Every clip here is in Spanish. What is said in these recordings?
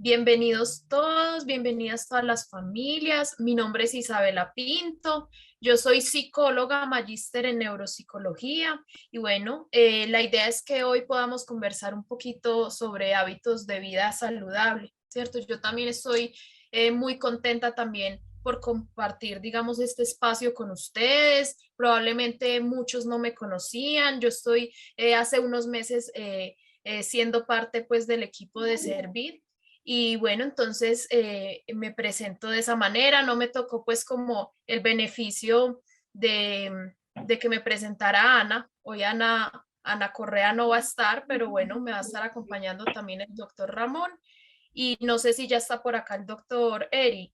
Bienvenidos todos, bienvenidas todas las familias. Mi nombre es Isabela Pinto. Yo soy psicóloga, magíster en neuropsicología y bueno, la idea es que hoy podamos conversar un poquito sobre hábitos de vida saludable, ¿cierto? Yo también estoy muy contenta también por compartir, digamos, este espacio con ustedes. Probablemente muchos no me conocían. Yo estoy hace unos meses siendo parte pues del equipo de Servir. Y bueno, entonces me presento de esa manera, no me tocó pues como el beneficio de que me presentara Ana. Hoy Ana Correa no va a estar, pero bueno, me va a estar acompañando también el doctor Ramón. Y no sé si ya está por acá el doctor Eric.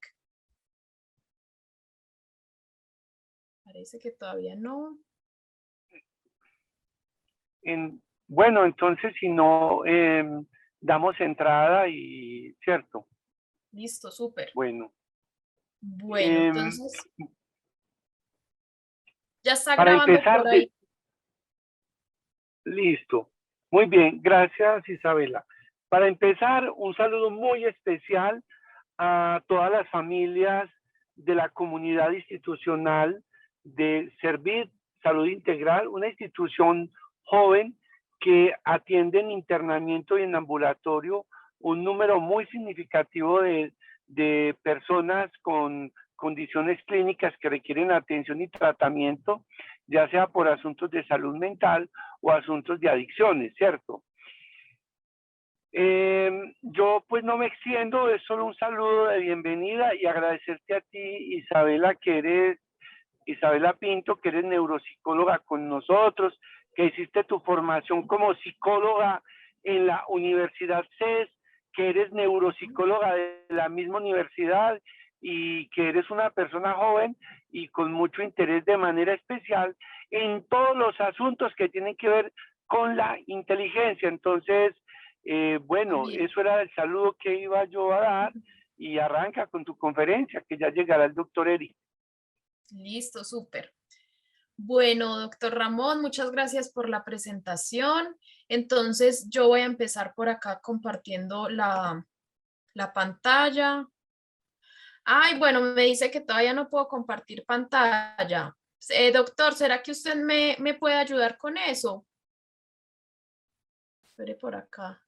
Parece que todavía no. Bueno, entonces si no, damos entrada y, ¿cierto? Listo, súper. Bueno. Bueno, entonces ya está Para grabando empezar, por ahí. listo. Muy bien, gracias Isabela. Para empezar, un saludo muy especial a todas las familias de la comunidad institucional de Servir Salud Integral, una institución joven que atiende en internamiento y en ambulatorio un número muy significativo de personas con condiciones clínicas que requieren atención y tratamiento, ya sea por asuntos de salud mental o asuntos de adicciones, ¿cierto? Yo pues no me extiendo, es solo un saludo de bienvenida y agradecerte a ti, Isabela, que eres Isabela Pinto, que eres neuropsicóloga con nosotros, que hiciste tu formación como psicóloga en la Universidad CES, que eres neuropsicóloga de la misma universidad y que eres una persona joven y con mucho interés de manera especial en todos los asuntos que tienen que ver con la inteligencia. Entonces, bueno, Bien. eso era el saludo que iba yo a dar y arranca con tu conferencia, que ya llegará el doctor Eric. Listo, súper. Bueno, doctor Ramón, muchas gracias por la presentación. Entonces, yo voy a empezar por acá compartiendo la pantalla. Ay, bueno, me dice que todavía no puedo compartir pantalla. Doctor, ¿será que usted me puede ayudar con eso? Espere por acá.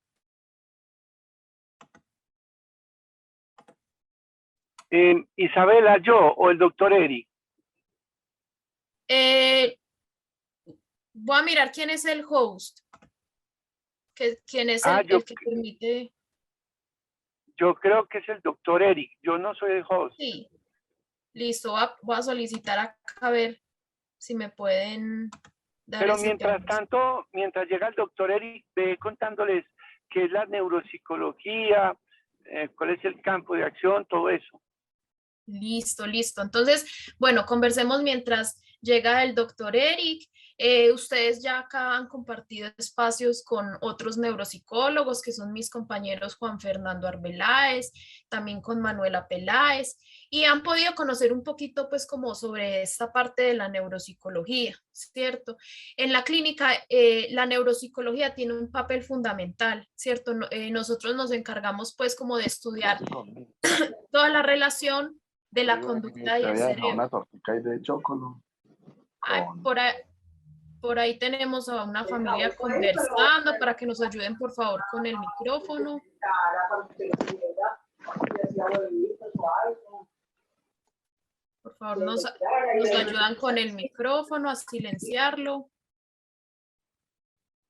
Isabela, yo o el doctor Eric. Voy a mirar quién es el host, quién es el que permite. Yo creo que es el doctor Eric, yo no soy el host. Sí, listo, voy a solicitar acá a ver si me pueden dar Pero ese mientras permiso. tanto, mientras llega el doctor Eric, ve contándoles qué es la neuropsicología, cuál es el campo de acción, todo eso. Listo, listo. Entonces, bueno, conversemos mientras llega el doctor Eric. Ustedes ya acá han compartido espacios con otros neuropsicólogos, que son mis compañeros Juan Fernando Arbeláez, también con Manuela Peláez, y han podido conocer un poquito, pues, como sobre esta parte de la neuropsicología, ¿cierto? En la clínica, la neuropsicología tiene un papel fundamental, ¿cierto? Nosotros nos encargamos, pues, como de estudiar toda la relación de la conducta y el cerebro. Una tortica de chocolate. Ay, por ahí tenemos a una familia conversando para que nos ayuden por favor con el micrófono. Por favor, nos ayudan con el micrófono a silenciarlo.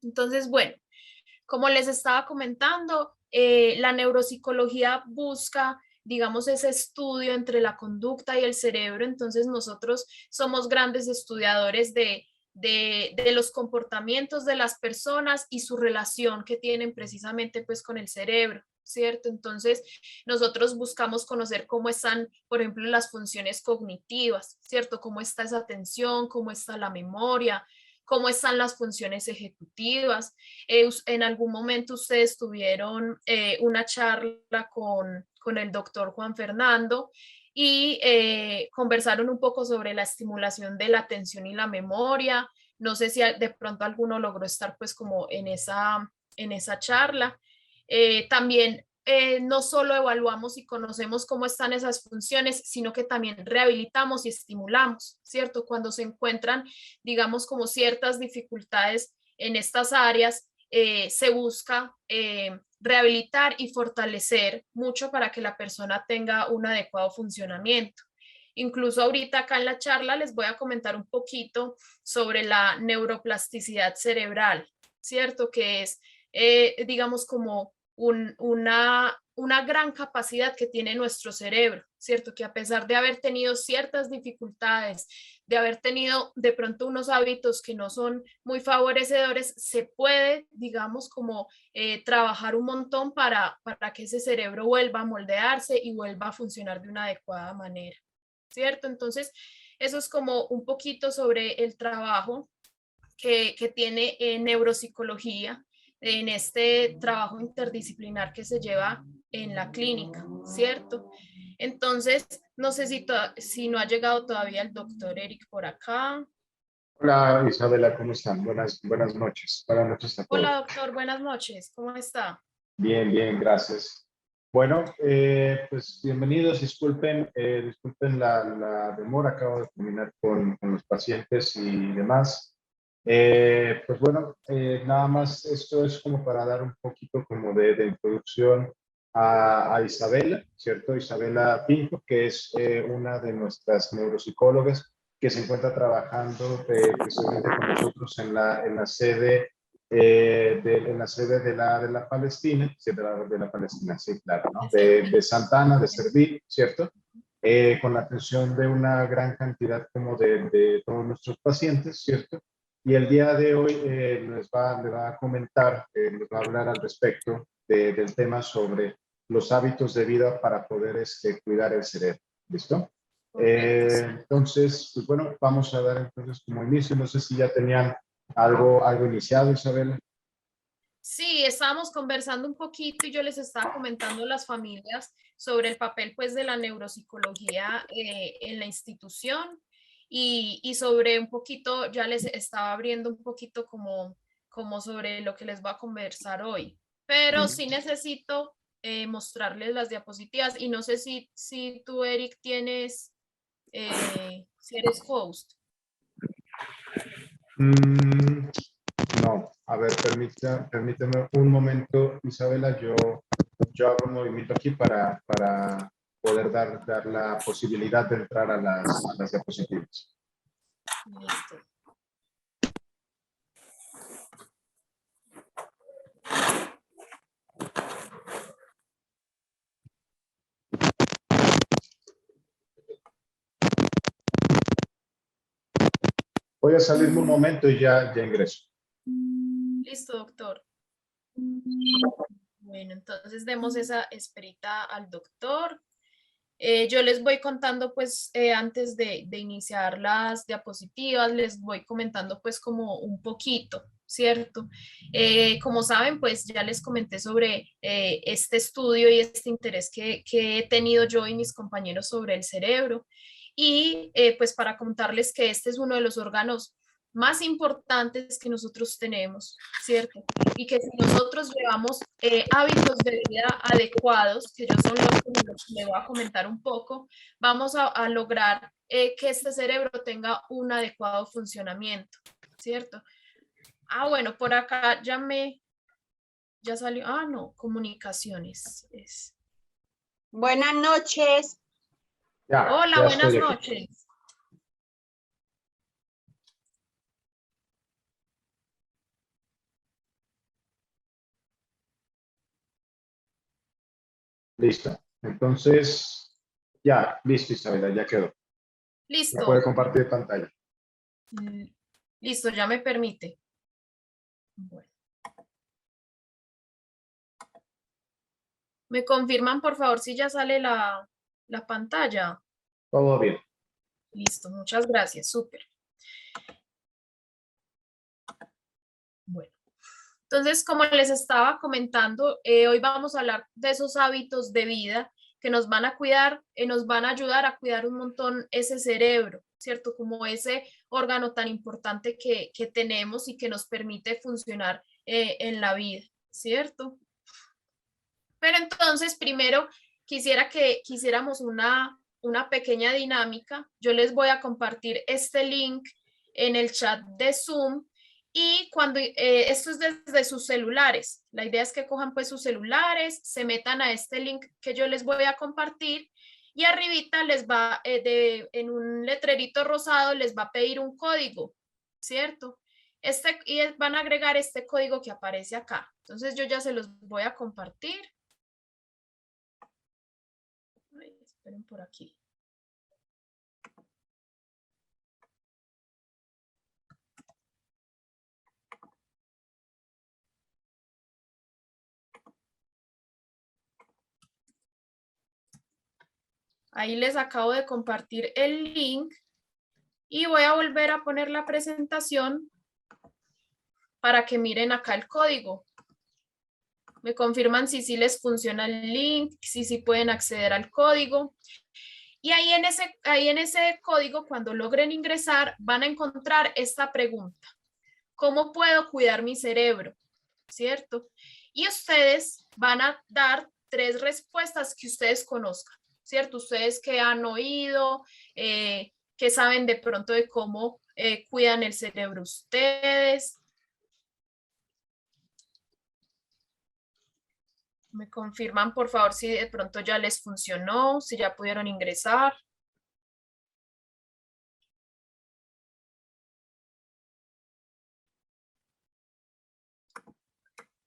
Entonces, bueno, como les estaba comentando, la neuropsicología busca, digamos, ese estudio entre la conducta y el cerebro. Entonces, nosotros somos grandes estudiadores de los comportamientos de las personas y su relación que tienen precisamente pues con el cerebro, ¿cierto? Entonces, nosotros buscamos conocer cómo están, por ejemplo, las funciones cognitivas, ¿cierto? Cómo está esa atención, cómo está la memoria, cómo están las funciones ejecutivas. En algún momento ustedes tuvieron una charla con el doctor Juan Fernando y conversaron un poco sobre la estimulación de la atención y la memoria. No sé si de pronto alguno logró estar pues como en esa charla. También no solo evaluamos y conocemos cómo están esas funciones, sino que también rehabilitamos y estimulamos, ¿cierto? Cuando se encuentran, digamos, como ciertas dificultades en estas áreas, se busca rehabilitar y fortalecer mucho para que la persona tenga un adecuado funcionamiento. Incluso ahorita acá en la charla les voy a comentar un poquito sobre la neuroplasticidad cerebral, ¿cierto? Que es, digamos, como una gran capacidad que tiene nuestro cerebro, ¿cierto? Que a pesar de haber tenido ciertas dificultades, de haber tenido de pronto unos hábitos que no son muy favorecedores, se puede, digamos, como trabajar un montón para que ese cerebro vuelva a moldearse y vuelva a funcionar de una adecuada manera, ¿cierto? Entonces, eso es como un poquito sobre el trabajo que tiene neuropsicología en este trabajo interdisciplinar que se lleva en la clínica, ¿cierto? Entonces, no sé si no ha llegado todavía el doctor Eric por acá. Hola Isabela, ¿cómo están? Buenas noches. Buenas noches a Hola, todos. doctor, buenas noches, ¿cómo está? Bien, bien, gracias. Bueno, pues bienvenidos. Disculpen la demora. Acabo de terminar con los pacientes y demás. Pues bueno, nada más esto es como para dar un poquito como de introducción a Isabela, ¿cierto? Isabela Pinto, que es una de nuestras neuropsicólogas que se encuentra trabajando precisamente con nosotros en la sede de la Palestina, sí, de la Palestina, sí, claro, ¿no? De Santa Ana, de Servir, ¿cierto? Con la atención de una gran cantidad como de todos nuestros pacientes, ¿cierto? Y el día de hoy le va a comentar, les va a hablar al respecto del tema sobre los hábitos de vida para poder cuidar el cerebro. ¿Listo? Correcto, sí. Entonces, pues bueno, vamos a dar entonces como inicio. No sé si ya tenían algo iniciado, Isabel. Sí, estábamos conversando un poquito y yo les estaba comentando a las familias sobre el papel pues de la neuropsicología en la institución y sobre un poquito, ya les estaba abriendo un poquito como sobre lo que les voy a conversar hoy. Pero sí necesito mostrarles las diapositivas y no sé si tú, Eric, tienes, si eres host. No, a ver, permíteme un momento, Isabela, yo hago un movimiento aquí para poder dar la posibilidad de entrar a las diapositivas. Listo. Voy a salirme un momento y ya ingreso. Listo, doctor. Bueno, entonces demos esa esperita al doctor. Yo les voy contando, pues, antes de iniciar las diapositivas, les voy comentando, pues, como un poquito, ¿cierto? Como saben, pues, ya les comenté sobre este estudio y este interés que he tenido yo y mis compañeros sobre el cerebro. Y, pues, para contarles que este es uno de los órganos más importantes que nosotros tenemos, ¿cierto? Y que si nosotros llevamos hábitos de vida adecuados, que yo son los que le voy a comentar un poco, vamos a lograr que este cerebro tenga un adecuado funcionamiento, ¿cierto? Ah, bueno, por acá ya salió, no, comunicaciones. Buenas noches. Hola, Ya buenas estoy aquí. noches. Listo. Entonces, ya, listo, Isabela, ya quedó. Ya puede Listo. compartir pantalla. Listo, ya me permite. Bueno. ¿Me confirman, por favor, si ya sale la pantalla? Todo bien. Listo, muchas gracias, súper. Bueno, entonces, como les estaba comentando, hoy vamos a hablar de esos hábitos de vida que nos van a cuidar, nos van a ayudar a cuidar un montón ese cerebro, ¿cierto? Como ese órgano tan importante que tenemos y que nos permite funcionar en la vida, ¿cierto? Pero entonces, primero, quisiera que hiciéramos una pequeña dinámica. Yo les voy a compartir este link en el chat de Zoom y cuando esto es desde sus celulares. La idea es que cojan pues sus celulares, se metan a este link que yo les voy a compartir y arribita les va, en un letrerito rosado, les va a pedir un código, ¿cierto? Y van a agregar este código que aparece acá. Entonces yo ya se los voy a compartir. Ay, esperen por aquí. Ahí les acabo de compartir el link y voy a volver a poner la presentación para que miren acá el código. Me confirman si sí les funciona el link, si sí pueden acceder al código. Y ahí en ese código, cuando logren ingresar, van a encontrar esta pregunta. ¿Cómo puedo cuidar mi cerebro? ¿Cierto? Y ustedes van a dar 3 respuestas que ustedes conozcan, ¿cierto? Ustedes que han oído, que saben de pronto de cómo cuidan el cerebro ustedes. Me confirman, por favor, si de pronto ya les funcionó, si ya pudieron ingresar.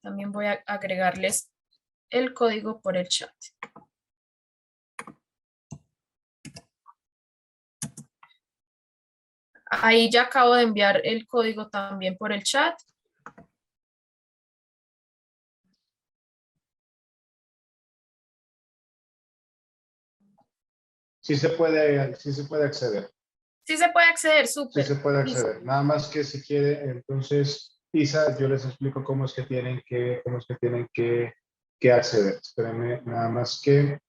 También voy a agregarles el código por el chat. Ahí ya acabo de enviar el código también por el chat. Sí se puede acceder. Sí se puede acceder, Sí súper. se puede acceder. Nada más que si quiere, entonces, Isa, yo les explico cómo es que tienen que acceder. Espérenme, nada más que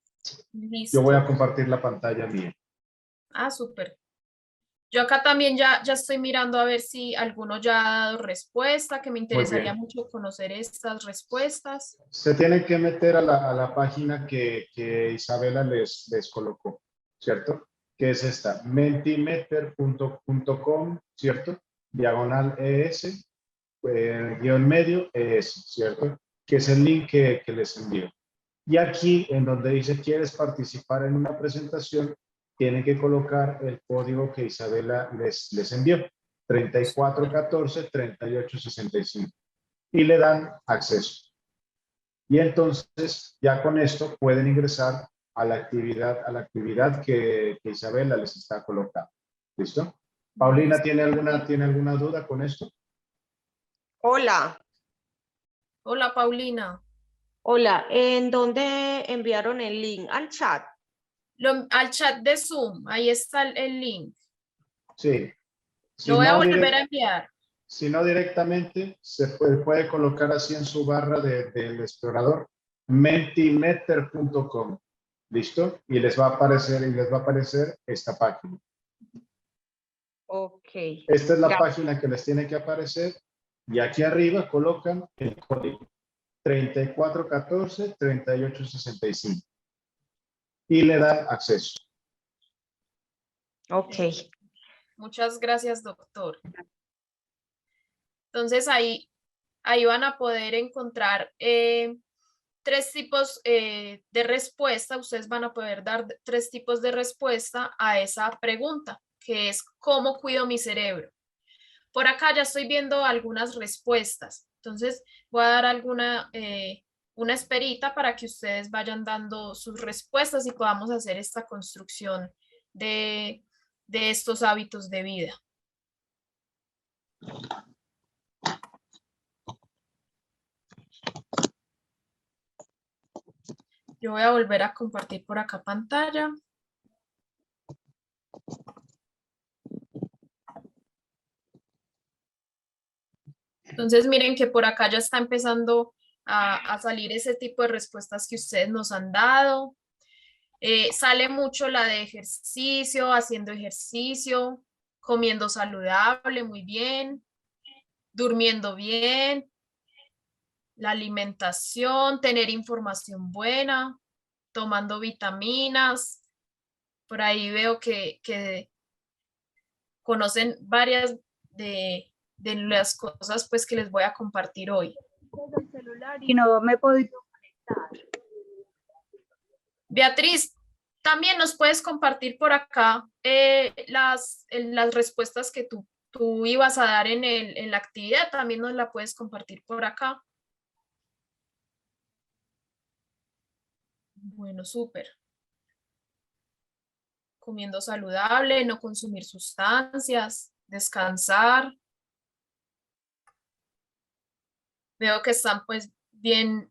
Listo. yo voy a compartir la pantalla mía. Ah, súper. Yo acá también ya estoy mirando a ver si alguno ya ha dado respuesta, que me interesaría mucho conocer estas respuestas. Se tienen que meter a la página que Isabela les colocó, ¿cierto? Que es esta, mentimeter.com, ¿cierto? Diagonal ES, guión medio ES, ¿cierto? Que es el link que les envío. Y aquí, en donde dice, ¿quieres participar en una presentación? Tienen que colocar el código que Isabela les envió, 3414-3865. Y le dan acceso. Y entonces, ya con esto, pueden ingresar a la actividad que Isabela les está colocando. ¿Listo? Paulina, ¿tiene alguna duda con esto? Hola. Hola, Paulina. Hola, ¿en dónde enviaron el link? Al chat. Al chat de Zoom, ahí está el link. Sí. Lo voy a volver a enviar. Si no directamente, se puede colocar así en su barra del explorador, mentimeter.com. ¿Listo? Y les va a aparecer esta página. Ok. Esta es la página que les tiene que aparecer y aquí arriba colocan el código 3414-3865 y le dan acceso. Ok. Muchas gracias, doctor. Entonces ahí van a poder encontrar 3 tipos de respuesta. Ustedes van a poder dar 3 tipos de respuesta a esa pregunta, que es ¿cómo cuido mi cerebro? Por acá ya estoy viendo algunas respuestas. Entonces voy a dar una esperita para que ustedes vayan dando sus respuestas y podamos hacer esta construcción de estos hábitos de vida. Yo voy a volver a compartir por acá pantalla. Entonces miren que por acá ya está empezando a salir ese tipo de respuestas que ustedes nos han dado. Sale mucho la de ejercicio, haciendo ejercicio, comiendo saludable, muy bien, durmiendo bien. la alimentación, tener información buena, tomando vitaminas. Por ahí veo que conocen varias de las cosas pues que les voy a compartir hoy. El celular y no me he podido conectar. Beatriz, también nos puedes compartir por acá las respuestas que tú ibas a dar en la actividad, también nos la puedes compartir por acá. Bueno, súper. Comiendo saludable, no consumir sustancias, descansar. Veo que están pues bien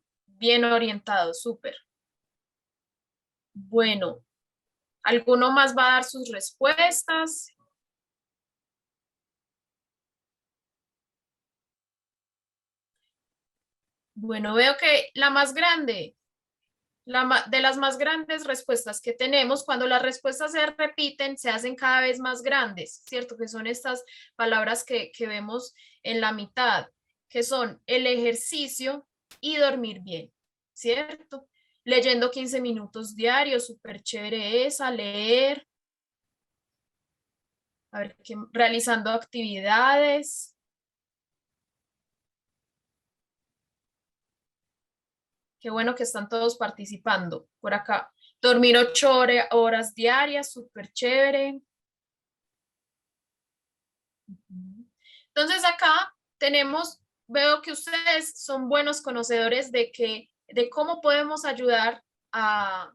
orientados, súper. Bueno, ¿alguno más va a dar sus respuestas? Bueno, veo que la más grande, de las más grandes respuestas que tenemos, cuando las respuestas se repiten, se hacen cada vez más grandes, ¿cierto? Que son estas palabras que vemos en la mitad, que son el ejercicio y dormir bien, ¿cierto? Leyendo 15 minutos diarios, súper chévere esa, leer. A ver, realizando actividades. Qué bueno que están todos participando por acá. Dormir 8 horas diarias, súper chévere. Entonces acá veo que ustedes son buenos conocedores de cómo podemos ayudar a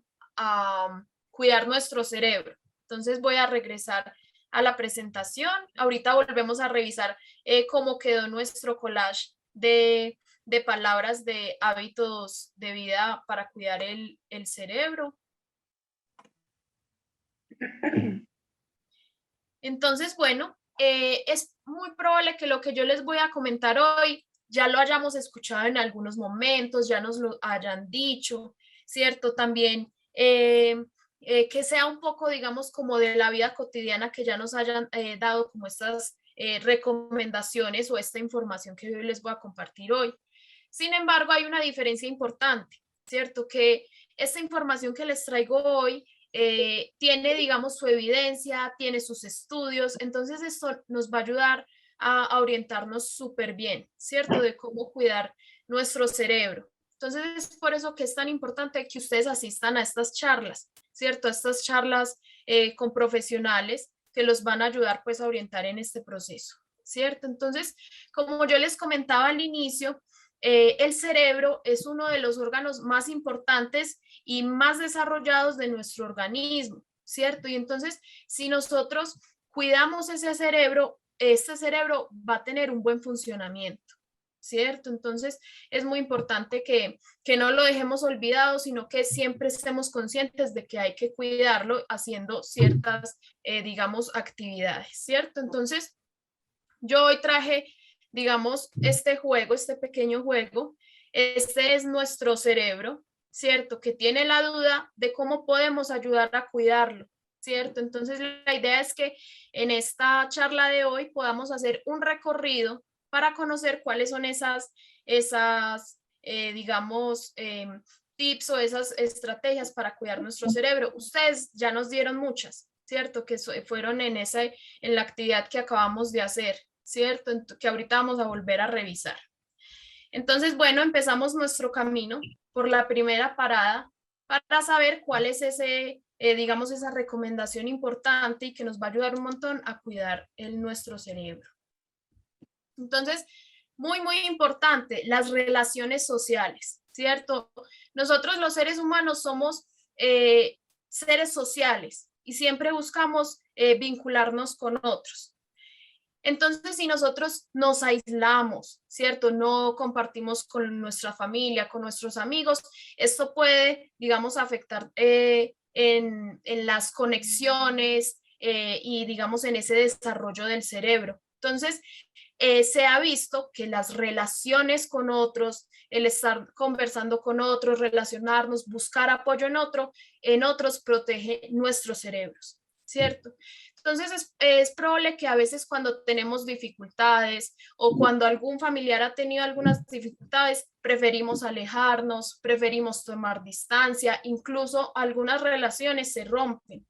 cuidar nuestro cerebro. Entonces voy a regresar a la presentación. Ahorita volvemos a revisar cómo quedó nuestro collage de palabras de hábitos de vida para cuidar el cerebro. Entonces, bueno, es muy probable que lo que yo les voy a comentar hoy ya lo hayamos escuchado en algunos momentos, ya nos lo hayan dicho, ¿cierto? También que sea un poco, digamos, como de la vida cotidiana, que ya nos hayan dado como estas recomendaciones o esta información que yo les voy a compartir hoy. Sin embargo, hay una diferencia importante, ¿cierto? Que esta información que les traigo hoy tiene, digamos, su evidencia, tiene sus estudios, entonces esto nos va a ayudar a orientarnos súper bien, ¿cierto? De cómo cuidar nuestro cerebro. Entonces es por eso que es tan importante que ustedes asistan a estas charlas, ¿cierto? A estas charlas con profesionales que los van a ayudar pues a orientar en este proceso, ¿cierto? Entonces, como yo les comentaba al inicio, el cerebro es uno de los órganos más importantes y más desarrollados de nuestro organismo, ¿cierto? Y entonces, si nosotros cuidamos ese cerebro, este cerebro va a tener un buen funcionamiento, ¿cierto? Entonces, es muy importante que no lo dejemos olvidado, sino que siempre estemos conscientes de que hay que cuidarlo haciendo ciertas, digamos, actividades, ¿cierto? Entonces, yo hoy traje, digamos, este pequeño juego. Este es nuestro cerebro, ¿cierto? Que tiene la duda de cómo podemos ayudar a cuidarlo, ¿cierto? Entonces, la idea es que en esta charla de hoy podamos hacer un recorrido para conocer cuáles son esas digamos, tips o esas estrategias para cuidar nuestro cerebro. Ustedes ya nos dieron muchas, ¿cierto? Que fueron en la actividad que acabamos de hacer, ¿cierto? Que ahorita vamos a volver a revisar. Entonces, bueno, empezamos nuestro camino por la primera parada para saber cuál es digamos, esa recomendación importante y que nos va a ayudar un montón a cuidar nuestro cerebro. Entonces, muy importante, las relaciones sociales, ¿cierto? Nosotros los seres humanos somos seres sociales y siempre buscamos vincularnos con otros. Entonces, si nosotros nos aislamos, ¿cierto? No compartimos con nuestra familia, con nuestros amigos, esto puede, digamos, afectar en las conexiones y, digamos, en ese desarrollo del cerebro. Entonces, se ha visto que las relaciones con otros, el estar conversando con otros, relacionarnos, buscar apoyo en otros, protege nuestros cerebros, ¿cierto? Entonces es probable que a veces cuando tenemos dificultades o cuando algún familiar ha tenido algunas dificultades, preferimos alejarnos, preferimos tomar distancia, incluso algunas relaciones se rompen.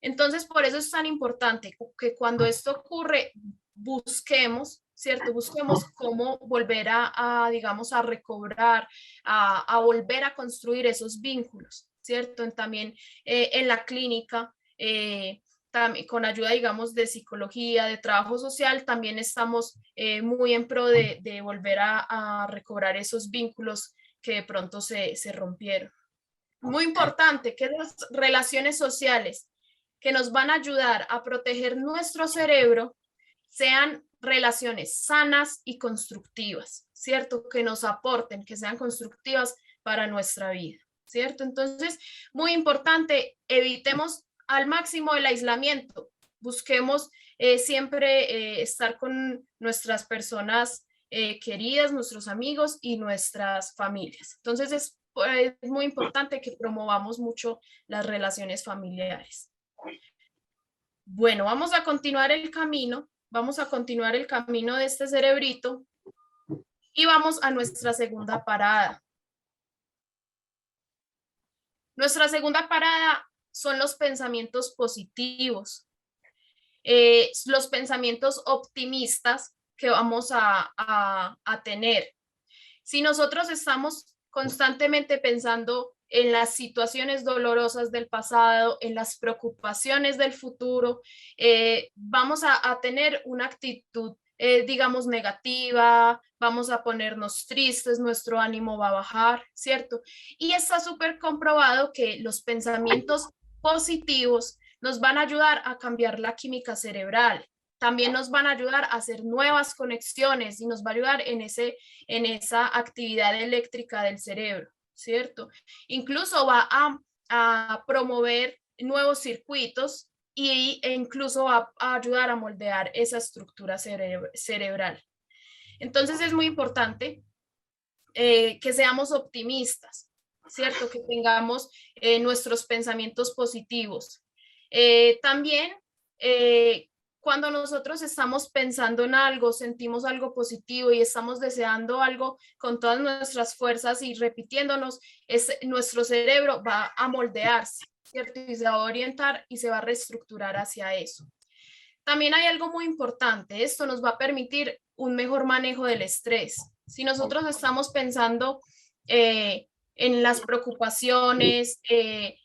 Entonces, por eso es tan importante que cuando esto ocurre, busquemos, ¿cierto? Busquemos cómo volver digamos, a recobrar, a volver a construir esos vínculos, ¿cierto? También en la clínica, también, con ayuda, digamos, de psicología, de trabajo social, también estamos muy en pro de volver a recobrar esos vínculos que de pronto se rompieron. Muy importante que las relaciones sociales que nos van a ayudar a proteger nuestro cerebro sean relaciones sanas y constructivas, ¿cierto? Que nos aporten, que sean constructivas para nuestra vida, ¿cierto? Entonces, muy importante, evitemos al máximo el aislamiento, busquemos siempre estar con nuestras personas queridas, nuestros amigos y nuestras familias. Entonces, es muy importante que promovamos mucho las relaciones familiares. Bueno, vamos a continuar el camino de este cerebrito y vamos a nuestra segunda parada. Nuestra segunda parada son los pensamientos positivos, los pensamientos optimistas que vamos a tener. Si nosotros estamos constantemente pensando en las situaciones dolorosas del pasado, en las preocupaciones del futuro, vamos a tener una actitud, digamos, negativa, vamos a ponernos tristes, nuestro ánimo va a bajar, ¿cierto? Y está súper comprobado que los pensamientos positivos nos van a ayudar a cambiar la química cerebral. También nos van a ayudar a hacer nuevas conexiones y nos va a ayudar en esa actividad eléctrica del cerebro, ¿cierto? Incluso va a promover nuevos circuitos e incluso va a ayudar a moldear esa estructura cerebral. Entonces es muy importante que seamos optimistas, ¿cierto? Que tengamos nuestros pensamientos positivos. También cuando nosotros estamos pensando en algo, sentimos algo positivo y estamos deseando algo con todas nuestras fuerzas y repitiéndonos, nuestro cerebro va a moldearse, ¿cierto? Y se va a orientar y se va a reestructurar hacia eso. También hay algo muy importante, esto nos va a permitir un mejor manejo del estrés. Si nosotros estamos pensando en las preocupaciones,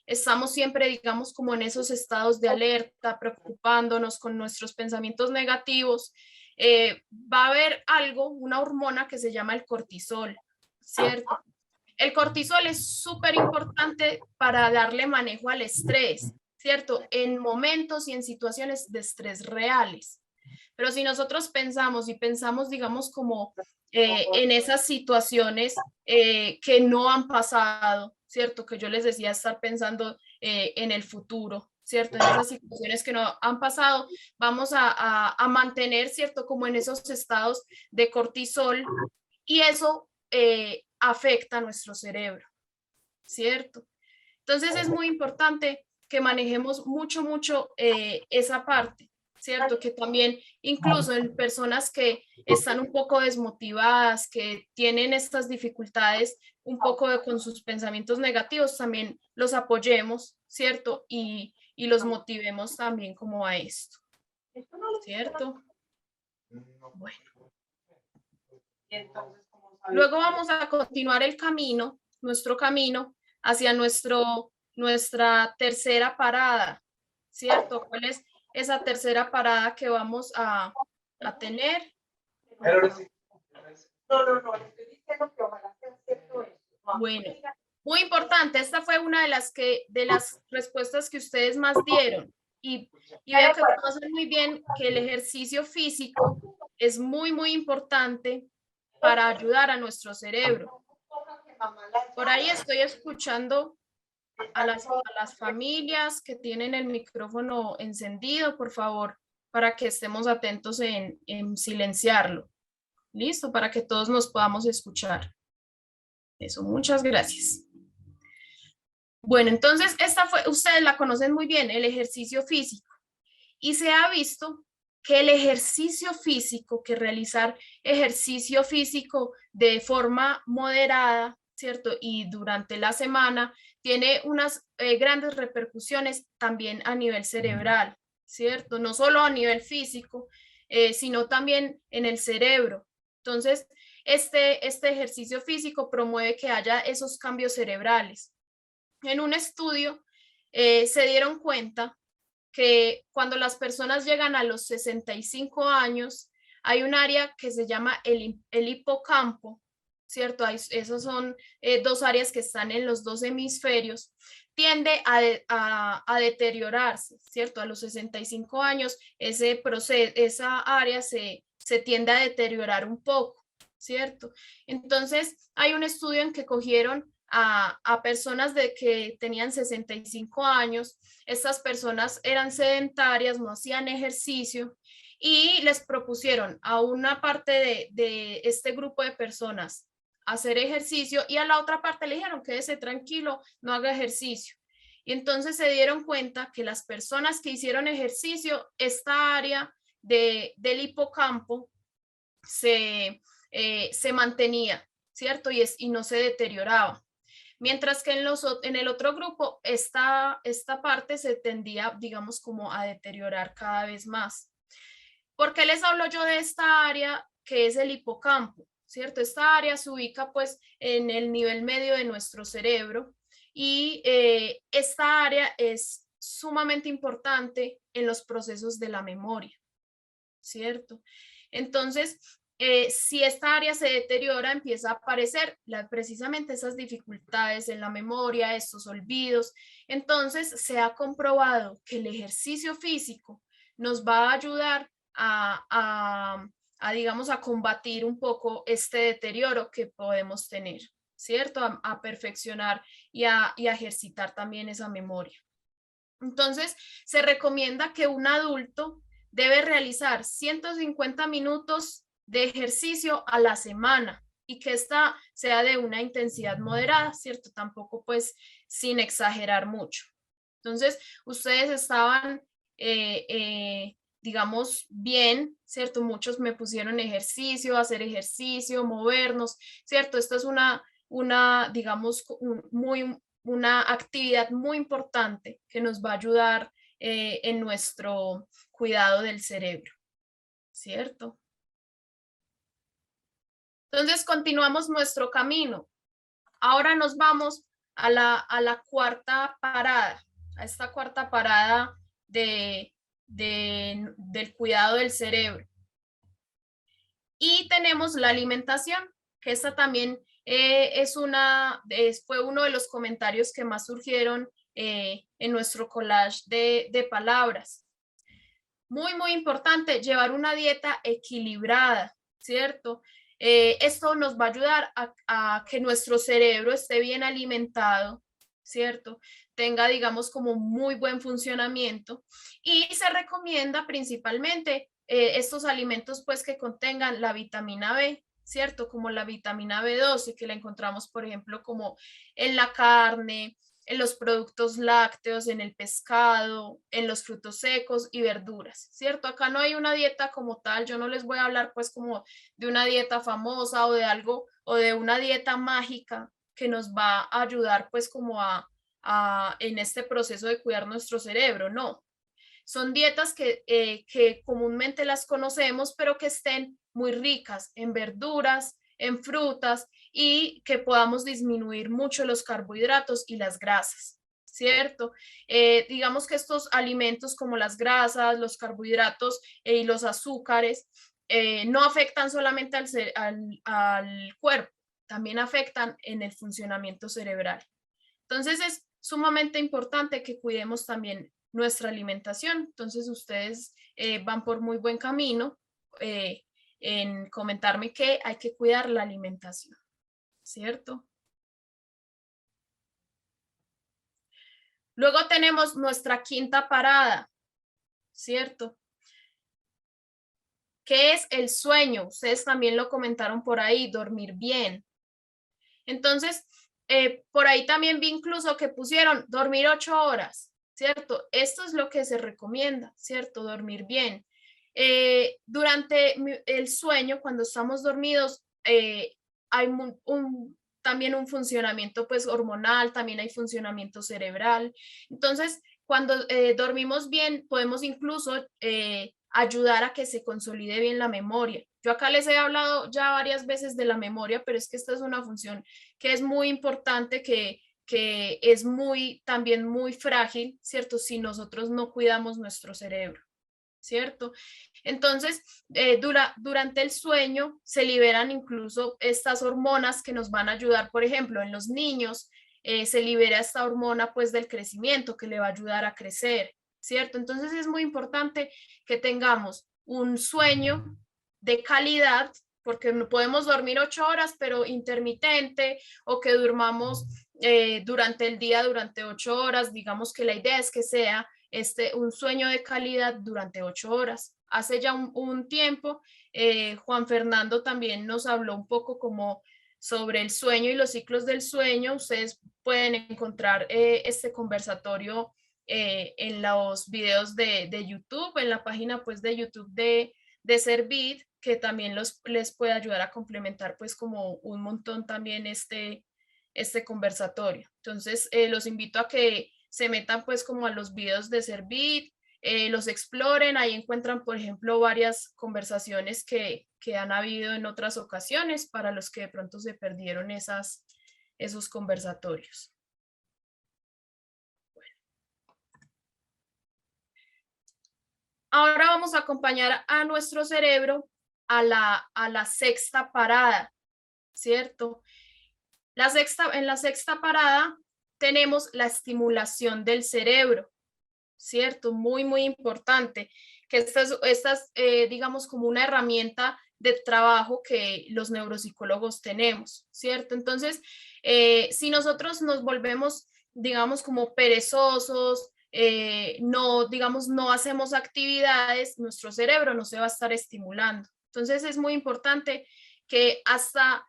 estamos siempre, digamos, como en esos estados de alerta, preocupándonos con nuestros pensamientos negativos, va a haber una hormona que se llama el cortisol, ¿cierto? El cortisol es súper importante para darle manejo al estrés, ¿cierto? En momentos y en situaciones de estrés reales. Pero si nosotros pensamos, digamos, como en esas situaciones que no han pasado, ¿cierto? Que yo les decía, estar pensando en el futuro, ¿cierto? En esas situaciones que no han pasado, vamos a mantener, ¿cierto? Como en esos estados de cortisol y eso afecta a nuestro cerebro, ¿cierto? Entonces es muy importante que manejemos mucho esa parte, ¿cierto? Que también incluso en personas que están un poco desmotivadas, que tienen estas dificultades un poco con sus pensamientos negativos, también los apoyemos, ¿cierto? Y los motivemos también como a esto, ¿cierto? Bueno. Luego vamos a continuar el camino, nuestro camino hacia nuestra tercera parada, ¿cierto? ¿Cuál es esa tercera parada que vamos a tener? Bueno, muy importante, esta fue una de las respuestas que ustedes más dieron y veo que conocen muy bien que el ejercicio físico es muy importante para ayudar a nuestro cerebro. Por ahí estoy escuchando a las familias que tienen el micrófono encendido, por favor, para que estemos atentos en silenciarlo. Listo, para que todos nos podamos escuchar. Eso, muchas gracias. Bueno, entonces ustedes la conocen muy bien, el ejercicio físico. Y se ha visto que el ejercicio físico, que realizar ejercicio físico de forma moderada, ¿cierto? Y durante la semana, tiene unas grandes repercusiones también a nivel cerebral, ¿cierto? No solo a nivel físico, sino también en el cerebro. Entonces, este ejercicio físico promueve que haya esos cambios cerebrales. En un estudio se dieron cuenta que cuando las personas llegan a los 65 años, hay un área que se llama el hipocampo, ¿cierto? Esas son dos áreas que están en los dos hemisferios, tiende a deteriorarse, ¿cierto? A los 65 años, esa área se tiende a deteriorar un poco, ¿cierto? Entonces, hay un estudio en que cogieron a personas que tenían 65 años, estas personas eran sedentarias, no hacían ejercicio y les propusieron a una parte de este grupo de personas hacer ejercicio y a la otra parte le dijeron quédese tranquilo, no haga ejercicio. Y entonces se dieron cuenta que las personas que hicieron ejercicio, esta área del hipocampo se mantenía, ¿cierto? Y no se deterioraba. Mientras que en el otro grupo, esta parte se tendía, digamos, como a deteriorar cada vez más. ¿Por qué les hablo yo de esta área que es el hipocampo? ¿Cierto? Esta área se ubica pues en el nivel medio de nuestro cerebro y esta área es sumamente importante en los procesos de la memoria, ¿cierto? Entonces, si esta área se deteriora, empieza a aparecer precisamente esas dificultades en la memoria, estos olvidos. Entonces, se ha comprobado que el ejercicio físico nos va a ayudar digamos, a combatir un poco este deterioro que podemos tener, ¿cierto? A perfeccionar y a ejercitar también esa memoria. Entonces, se recomienda que un adulto debe realizar 150 minutos de ejercicio a la semana y que esta sea de una intensidad moderada, ¿cierto? Tampoco pues sin exagerar mucho. Entonces, ustedes estaban, digamos, bien, ¿cierto? Muchos me pusieron ejercicio, hacer ejercicio, movernos, ¿cierto? Esto es digamos, una actividad muy importante que nos va a ayudar en nuestro cuidado del cerebro, ¿cierto? Entonces continuamos nuestro camino. Ahora nos vamos a la cuarta parada, a esta cuarta parada del cuidado del cerebro. Y tenemos la alimentación, que esta también fue uno de los comentarios que más surgieron en nuestro collage de palabras. Muy, muy importante, llevar una dieta equilibrada, ¿cierto? Esto nos va a ayudar a que nuestro cerebro esté bien alimentado, ¿cierto? Tenga, digamos, como muy buen funcionamiento y se recomienda principalmente estos alimentos pues que contengan la vitamina B, ¿cierto? Como la vitamina B12 que la encontramos, por ejemplo, como en la carne, en los productos lácteos, en el pescado, en los frutos secos y verduras, ¿cierto? Acá no hay una dieta como tal, yo no les voy a hablar pues como de una dieta famosa o de algo o de una dieta mágica que nos va a ayudar pues como en este proceso de cuidar nuestro cerebro, no. Son dietas que comúnmente las conocemos, pero que estén muy ricas en verduras, en frutas y que podamos disminuir mucho los carbohidratos y las grasas, ¿cierto? Digamos que estos alimentos como las grasas, los carbohidratos y los azúcares no afectan solamente al cuerpo, también afectan en el funcionamiento cerebral. Entonces es sumamente importante que cuidemos también nuestra alimentación. Entonces ustedes van por muy buen camino en comentarme que hay que cuidar la alimentación, ¿cierto? Luego tenemos nuestra quinta parada, ¿cierto? ¿Qué es el sueño? Ustedes también lo comentaron por ahí, dormir bien. Entonces, por ahí también vi incluso que pusieron dormir 8 horas, ¿cierto? Esto es lo que se recomienda, ¿cierto? Dormir bien. Durante el sueño, cuando estamos dormidos, hay también un funcionamiento pues hormonal, también hay funcionamiento cerebral. Entonces, cuando dormimos bien, podemos incluso ayudar a que se consolide bien la memoria. Yo acá les he hablado ya varias veces de la memoria, pero es que esta es una función que es muy importante, que es también muy frágil, ¿cierto? Si nosotros no cuidamos nuestro cerebro, ¿cierto? Entonces, durante el sueño se liberan incluso estas hormonas que nos van a ayudar, por ejemplo, en los niños, se libera esta hormona pues del crecimiento que le va a ayudar a crecer, ¿cierto? Entonces es muy importante que tengamos un sueño de calidad, porque no podemos dormir 8 horas, pero intermitente, o que durmamos durante el día durante 8 horas. Digamos que la idea es que sea un sueño de calidad durante 8 horas. Hace ya un tiempo, Juan Fernando también nos habló un poco como sobre el sueño y los ciclos del sueño. Ustedes pueden encontrar este conversatorio en los videos de YouTube, en la página pues de YouTube de Servit, que también les puede ayudar a complementar pues como un montón también este conversatorio. Entonces los invito a que se metan pues como a los videos de Servit, los exploren, ahí encuentran por ejemplo varias conversaciones que han habido en otras ocasiones para los que de pronto se perdieron esos conversatorios. Bueno. Ahora vamos a acompañar a nuestro cerebro a la sexta parada, ¿cierto? En la sexta parada tenemos la estimulación del cerebro, ¿cierto? Muy, muy importante, que esta es digamos, como una herramienta de trabajo que los neuropsicólogos tenemos, ¿cierto? Entonces, si nosotros nos volvemos, digamos, como perezosos, no, digamos, no hacemos actividades, nuestro cerebro no se va a estar estimulando. Entonces, es muy importante que hasta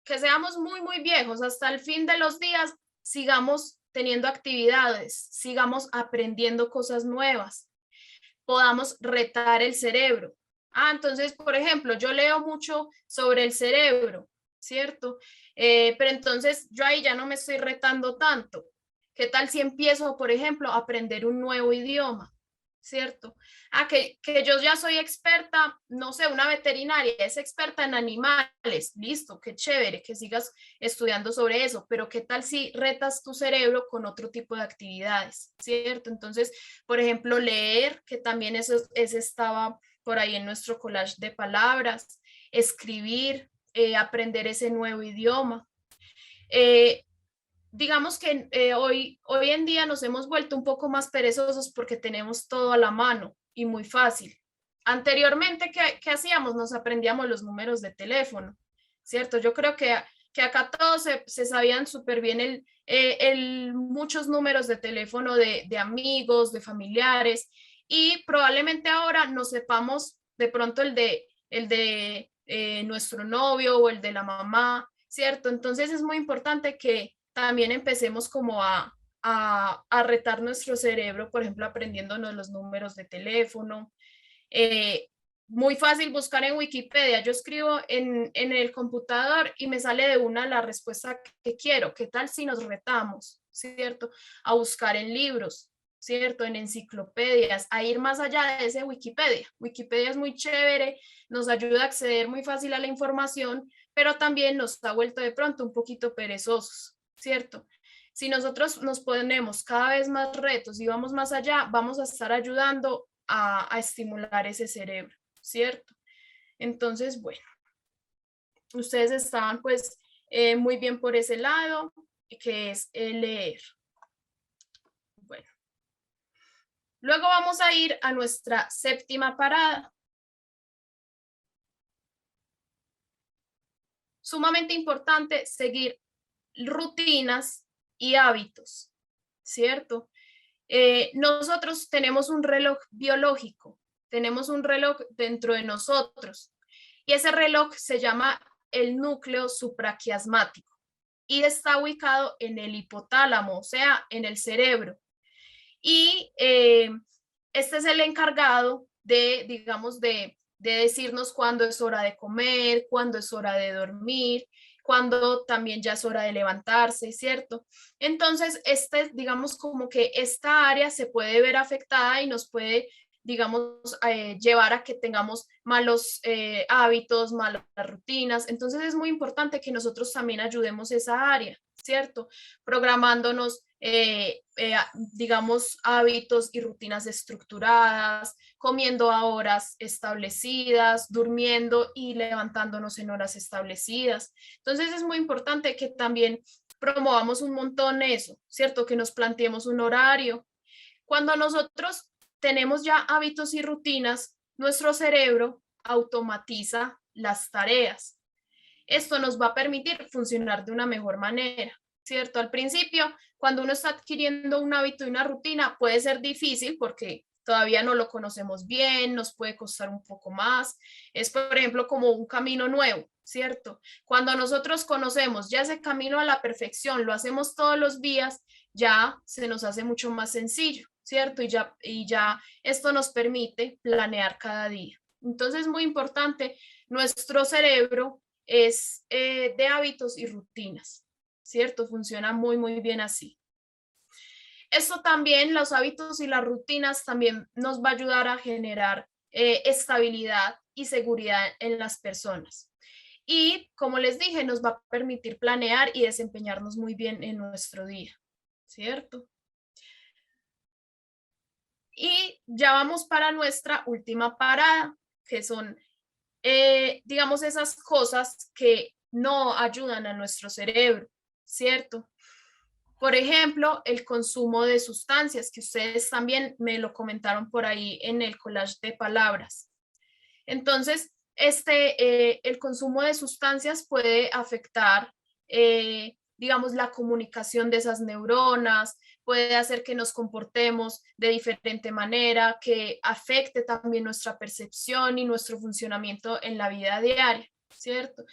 que seamos muy, muy viejos, hasta el fin de los días, sigamos teniendo actividades, sigamos aprendiendo cosas nuevas, podamos retar el cerebro. Entonces, por ejemplo, yo leo mucho sobre el cerebro, ¿cierto? Pero entonces yo ahí ya no me estoy retando tanto. ¿Qué tal si empiezo, por ejemplo, a aprender un nuevo idioma? ¿Cierto? Que yo ya soy experta, no sé, una veterinaria es experta en animales, listo, qué chévere que sigas estudiando sobre eso, pero ¿qué tal si retas tu cerebro con otro tipo de actividades? ¿Cierto? Entonces, por ejemplo, leer, que también ese estaba por ahí en nuestro collage de palabras, escribir, aprender ese nuevo idioma. Digamos que hoy en día nos hemos vuelto un poco más perezosos porque tenemos todo a la mano y muy fácil. Anteriormente, ¿qué hacíamos? Nos aprendíamos los números de teléfono, ¿cierto? Yo creo que acá todos se sabían súper bien muchos números de teléfono de amigos, de familiares, y probablemente ahora no sepamos de pronto el de nuestro novio o el de la mamá, ¿cierto? Entonces es muy importante que también empecemos como a retar nuestro cerebro, por ejemplo, aprendiéndonos los números de teléfono. Muy fácil buscar en Wikipedia. Yo escribo en el computador y me sale de una la respuesta que quiero. ¿Qué tal si nos retamos, cierto? A buscar en libros, ¿cierto? En enciclopedias, a ir más allá de ese Wikipedia. Wikipedia es muy chévere, nos ayuda a acceder muy fácil a la información, pero también nos ha vuelto de pronto un poquito perezosos, ¿cierto? Si nosotros nos ponemos cada vez más retos y vamos más allá, vamos a estar ayudando a estimular ese cerebro, ¿cierto? Entonces, bueno, ustedes estaban pues muy bien por ese lado, que es leer. Bueno, luego vamos a ir a nuestra séptima parada. Sumamente importante seguir rutinas y hábitos, ¿cierto? Nosotros tenemos un reloj biológico, tenemos un reloj dentro de nosotros y ese reloj se llama el núcleo supraquiasmático y está ubicado en el hipotálamo, o sea, en el cerebro. y este es el encargado de, digamos, de decirnos cuándo es hora de comer, cuándo es hora de dormir, cuándo también ya es hora de levantarse, ¿cierto? Entonces, digamos como que esta área se puede ver afectada y nos puede, digamos, llevar a que tengamos malos hábitos, malas rutinas. Entonces, es muy importante que nosotros también ayudemos esa área, ¿cierto? Programándonos, digamos, hábitos y rutinas estructuradas, comiendo a horas establecidas, durmiendo y levantándonos en horas establecidas. Entonces es muy importante que también promovamos un montón eso, ¿cierto? Que nos planteemos un horario. Cuando nosotros tenemos ya hábitos y rutinas, nuestro cerebro automatiza las tareas. Esto nos va a permitir funcionar de una mejor manera, ¿cierto? Al principio, cuando uno está adquiriendo un hábito y una rutina, puede ser difícil porque todavía no lo conocemos bien, nos puede costar un poco más. Es, por ejemplo, como un camino nuevo, ¿cierto? Cuando nosotros conocemos ya ese camino a la perfección, lo hacemos todos los días, ya se nos hace mucho más sencillo, ¿cierto? Y ya esto nos permite planear cada día. Entonces es muy importante, nuestro cerebro es de hábitos y rutinas, ¿cierto? Funciona muy, muy bien así. Esto también, los hábitos y las rutinas también nos va a ayudar a generar estabilidad y seguridad en las personas. Y como les dije, nos va a permitir planear y desempeñarnos muy bien en nuestro día, ¿cierto? Y ya vamos para nuestra última parada, que son, digamos, esas cosas que no ayudan a nuestro cerebro, ¿cierto? Por ejemplo, el consumo de sustancias, que ustedes también me lo comentaron por ahí en el collage de palabras. Entonces, el consumo de sustancias puede afectar, digamos, la comunicación de esas neuronas, puede hacer que nos comportemos de diferente manera, que afecte también nuestra percepción y nuestro funcionamiento en la vida diaria, ¿cierto?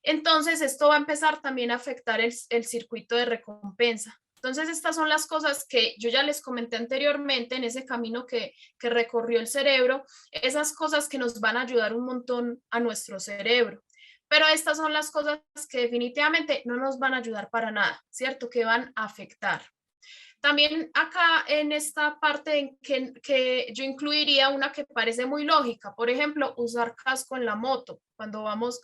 Entonces, esto va a empezar también a afectar el circuito de recompensa. Entonces, estas son las cosas que yo ya les comenté anteriormente en ese camino que recorrió el cerebro, esas cosas que nos van a ayudar un montón a nuestro cerebro. Pero estas son las cosas que definitivamente no nos van a ayudar para nada, ¿cierto? Que van a afectar. También acá en esta parte en que yo incluiría una que parece muy lógica, por ejemplo, usar casco en la moto cuando vamos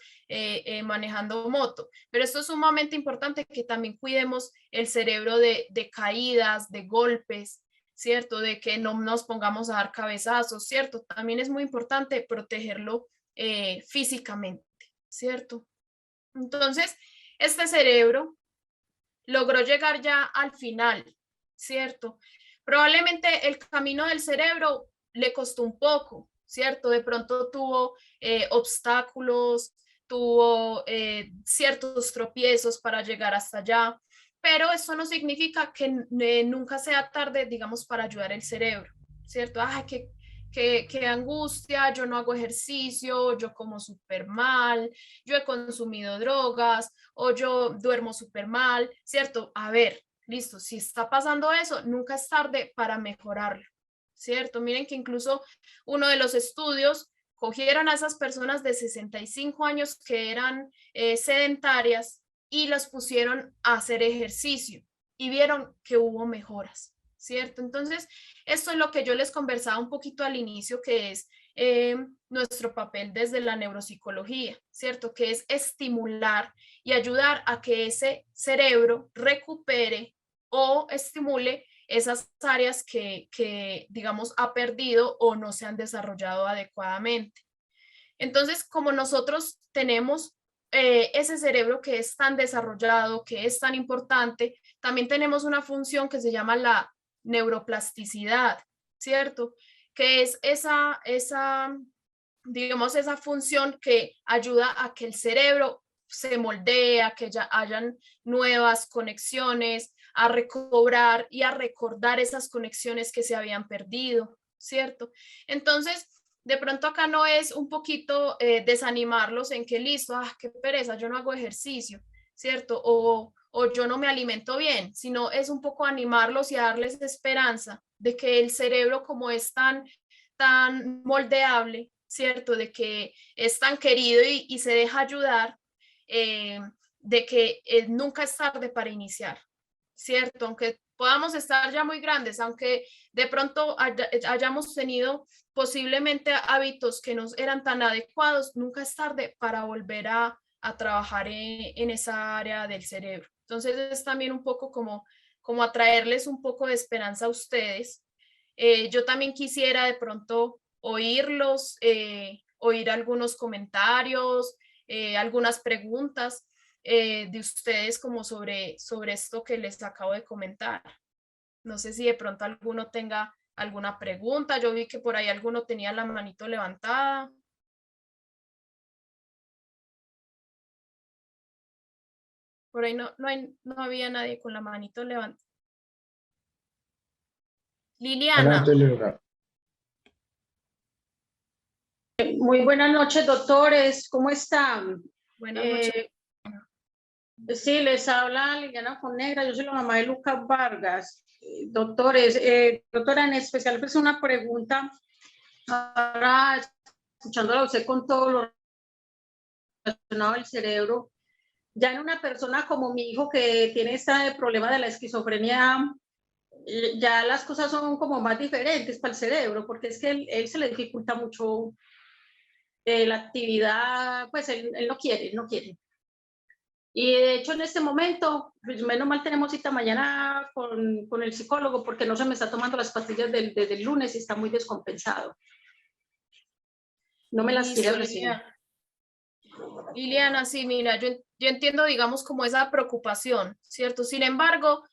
manejando moto, pero esto es sumamente importante que también cuidemos el cerebro de caídas, de golpes, ¿cierto? De que no nos pongamos a dar cabezazos, ¿cierto? También es muy importante protegerlo físicamente, ¿cierto? Entonces, este cerebro logró llegar ya al final, ¿cierto? Probablemente el camino del cerebro le costó un poco, ¿cierto? De pronto tuvo obstáculos, tuvo ciertos tropiezos para llegar hasta allá, pero eso no significa que nunca sea tarde, digamos, para ayudar el cerebro, ¿cierto? Ay, qué angustia, yo no hago ejercicio, yo como súper mal, yo he consumido drogas o yo duermo súper mal, ¿cierto? A ver, listo, si está pasando eso, nunca es tarde para mejorarlo, ¿cierto? Miren que incluso uno de los estudios cogieron a esas personas de 65 años que eran sedentarias y las pusieron a hacer ejercicio y vieron que hubo mejoras, ¿cierto? Entonces, esto es lo que yo les conversaba un poquito al inicio, que es nuestro papel desde la neuropsicología, ¿cierto? Que es estimular y ayudar a que ese cerebro recupere o estimule esas áreas que, digamos, ha perdido o no se han desarrollado adecuadamente. Entonces, como nosotros tenemos ese cerebro que es tan desarrollado, que es tan importante, también tenemos una función que se llama la neuroplasticidad, ¿cierto? Que es digamos, esa función que ayuda a que el cerebro se moldee, a que ya hayan nuevas conexiones, a recobrar y a recordar esas conexiones que se habían perdido, ¿cierto? Entonces, de pronto acá no es un poquito desanimarlos en que listo, qué pereza, yo no hago ejercicio, ¿cierto? O o yo no me alimento bien, sino es un poco animarlos y darles esperanza de que el cerebro, como es tan moldeable, ¿cierto? De que es tan querido y se deja ayudar, de que nunca es tarde para iniciar, ¿cierto? Aunque podamos estar ya muy grandes, aunque de pronto hayamos tenido posiblemente hábitos que no eran tan adecuados, nunca es tarde para volver a trabajar en esa área del cerebro. Entonces es también un poco como atraerles un poco de esperanza a ustedes. Yo también quisiera de pronto oírlos, oír algunos comentarios, algunas preguntas de ustedes como sobre esto que les acabo de comentar. No sé si de pronto alguno tenga alguna pregunta. Yo vi que por ahí alguno tenía la manito levantada. Por ahí no había nadie con la manito levantada. Liliana. Adelante, Leora. Muy buenas noches, doctores. ¿Cómo están? Buenas noches. Sí, les habla Liliana Fonegra. Yo soy la mamá de Lucas Vargas. Doctores, doctora, en especial pues una pregunta. Ahora, escuchándola a usted con todo lo relacionado al cerebro, ya en una persona como mi hijo que tiene este problema de la esquizofrenia, ya las cosas son como más diferentes para el cerebro, porque es que él se le dificulta mucho la actividad, pues él no quiere. Y de hecho en este momento, pues menos mal tenemos cita mañana con el psicólogo porque no se me está tomando las pastillas desde el lunes y está muy descompensado. No me las quiere recibir. Liliana, sí, mira, yo entiendo, digamos, como esa preocupación, ¿cierto? Sin embargo,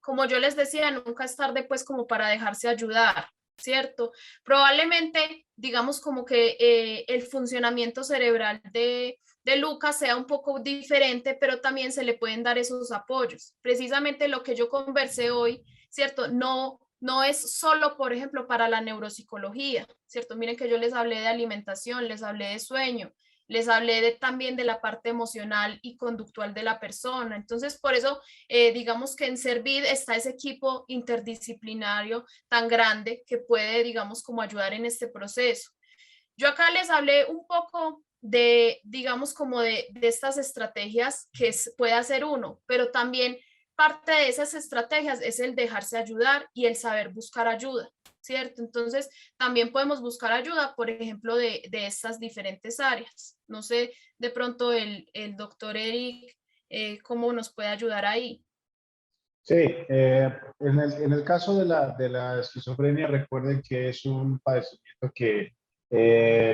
como yo les decía, nunca es tarde, pues, como para dejarse ayudar, ¿cierto? Probablemente, digamos, como que el funcionamiento cerebral de Lucas sea un poco diferente, pero también se le pueden dar esos apoyos. Precisamente lo que yo conversé hoy, ¿cierto? No es solo, por ejemplo, para la neuropsicología, ¿cierto? Miren que yo les hablé de alimentación, les hablé de sueño, les hablé también de la parte emocional y conductual de la persona. Entonces, por eso, digamos que en Servid está ese equipo interdisciplinario tan grande que puede, digamos, como ayudar en este proceso. Yo acá les hablé un poco digamos, como de estas estrategias que puede hacer uno, pero también parte de esas estrategias es el dejarse ayudar y el saber buscar ayuda, ¿cierto? Entonces, también podemos buscar ayuda, por ejemplo, de estas diferentes áreas. No sé, de pronto el doctor Eric, ¿cómo nos puede ayudar ahí? Sí, en el caso de la esquizofrenia, recuerden que es un padecimiento que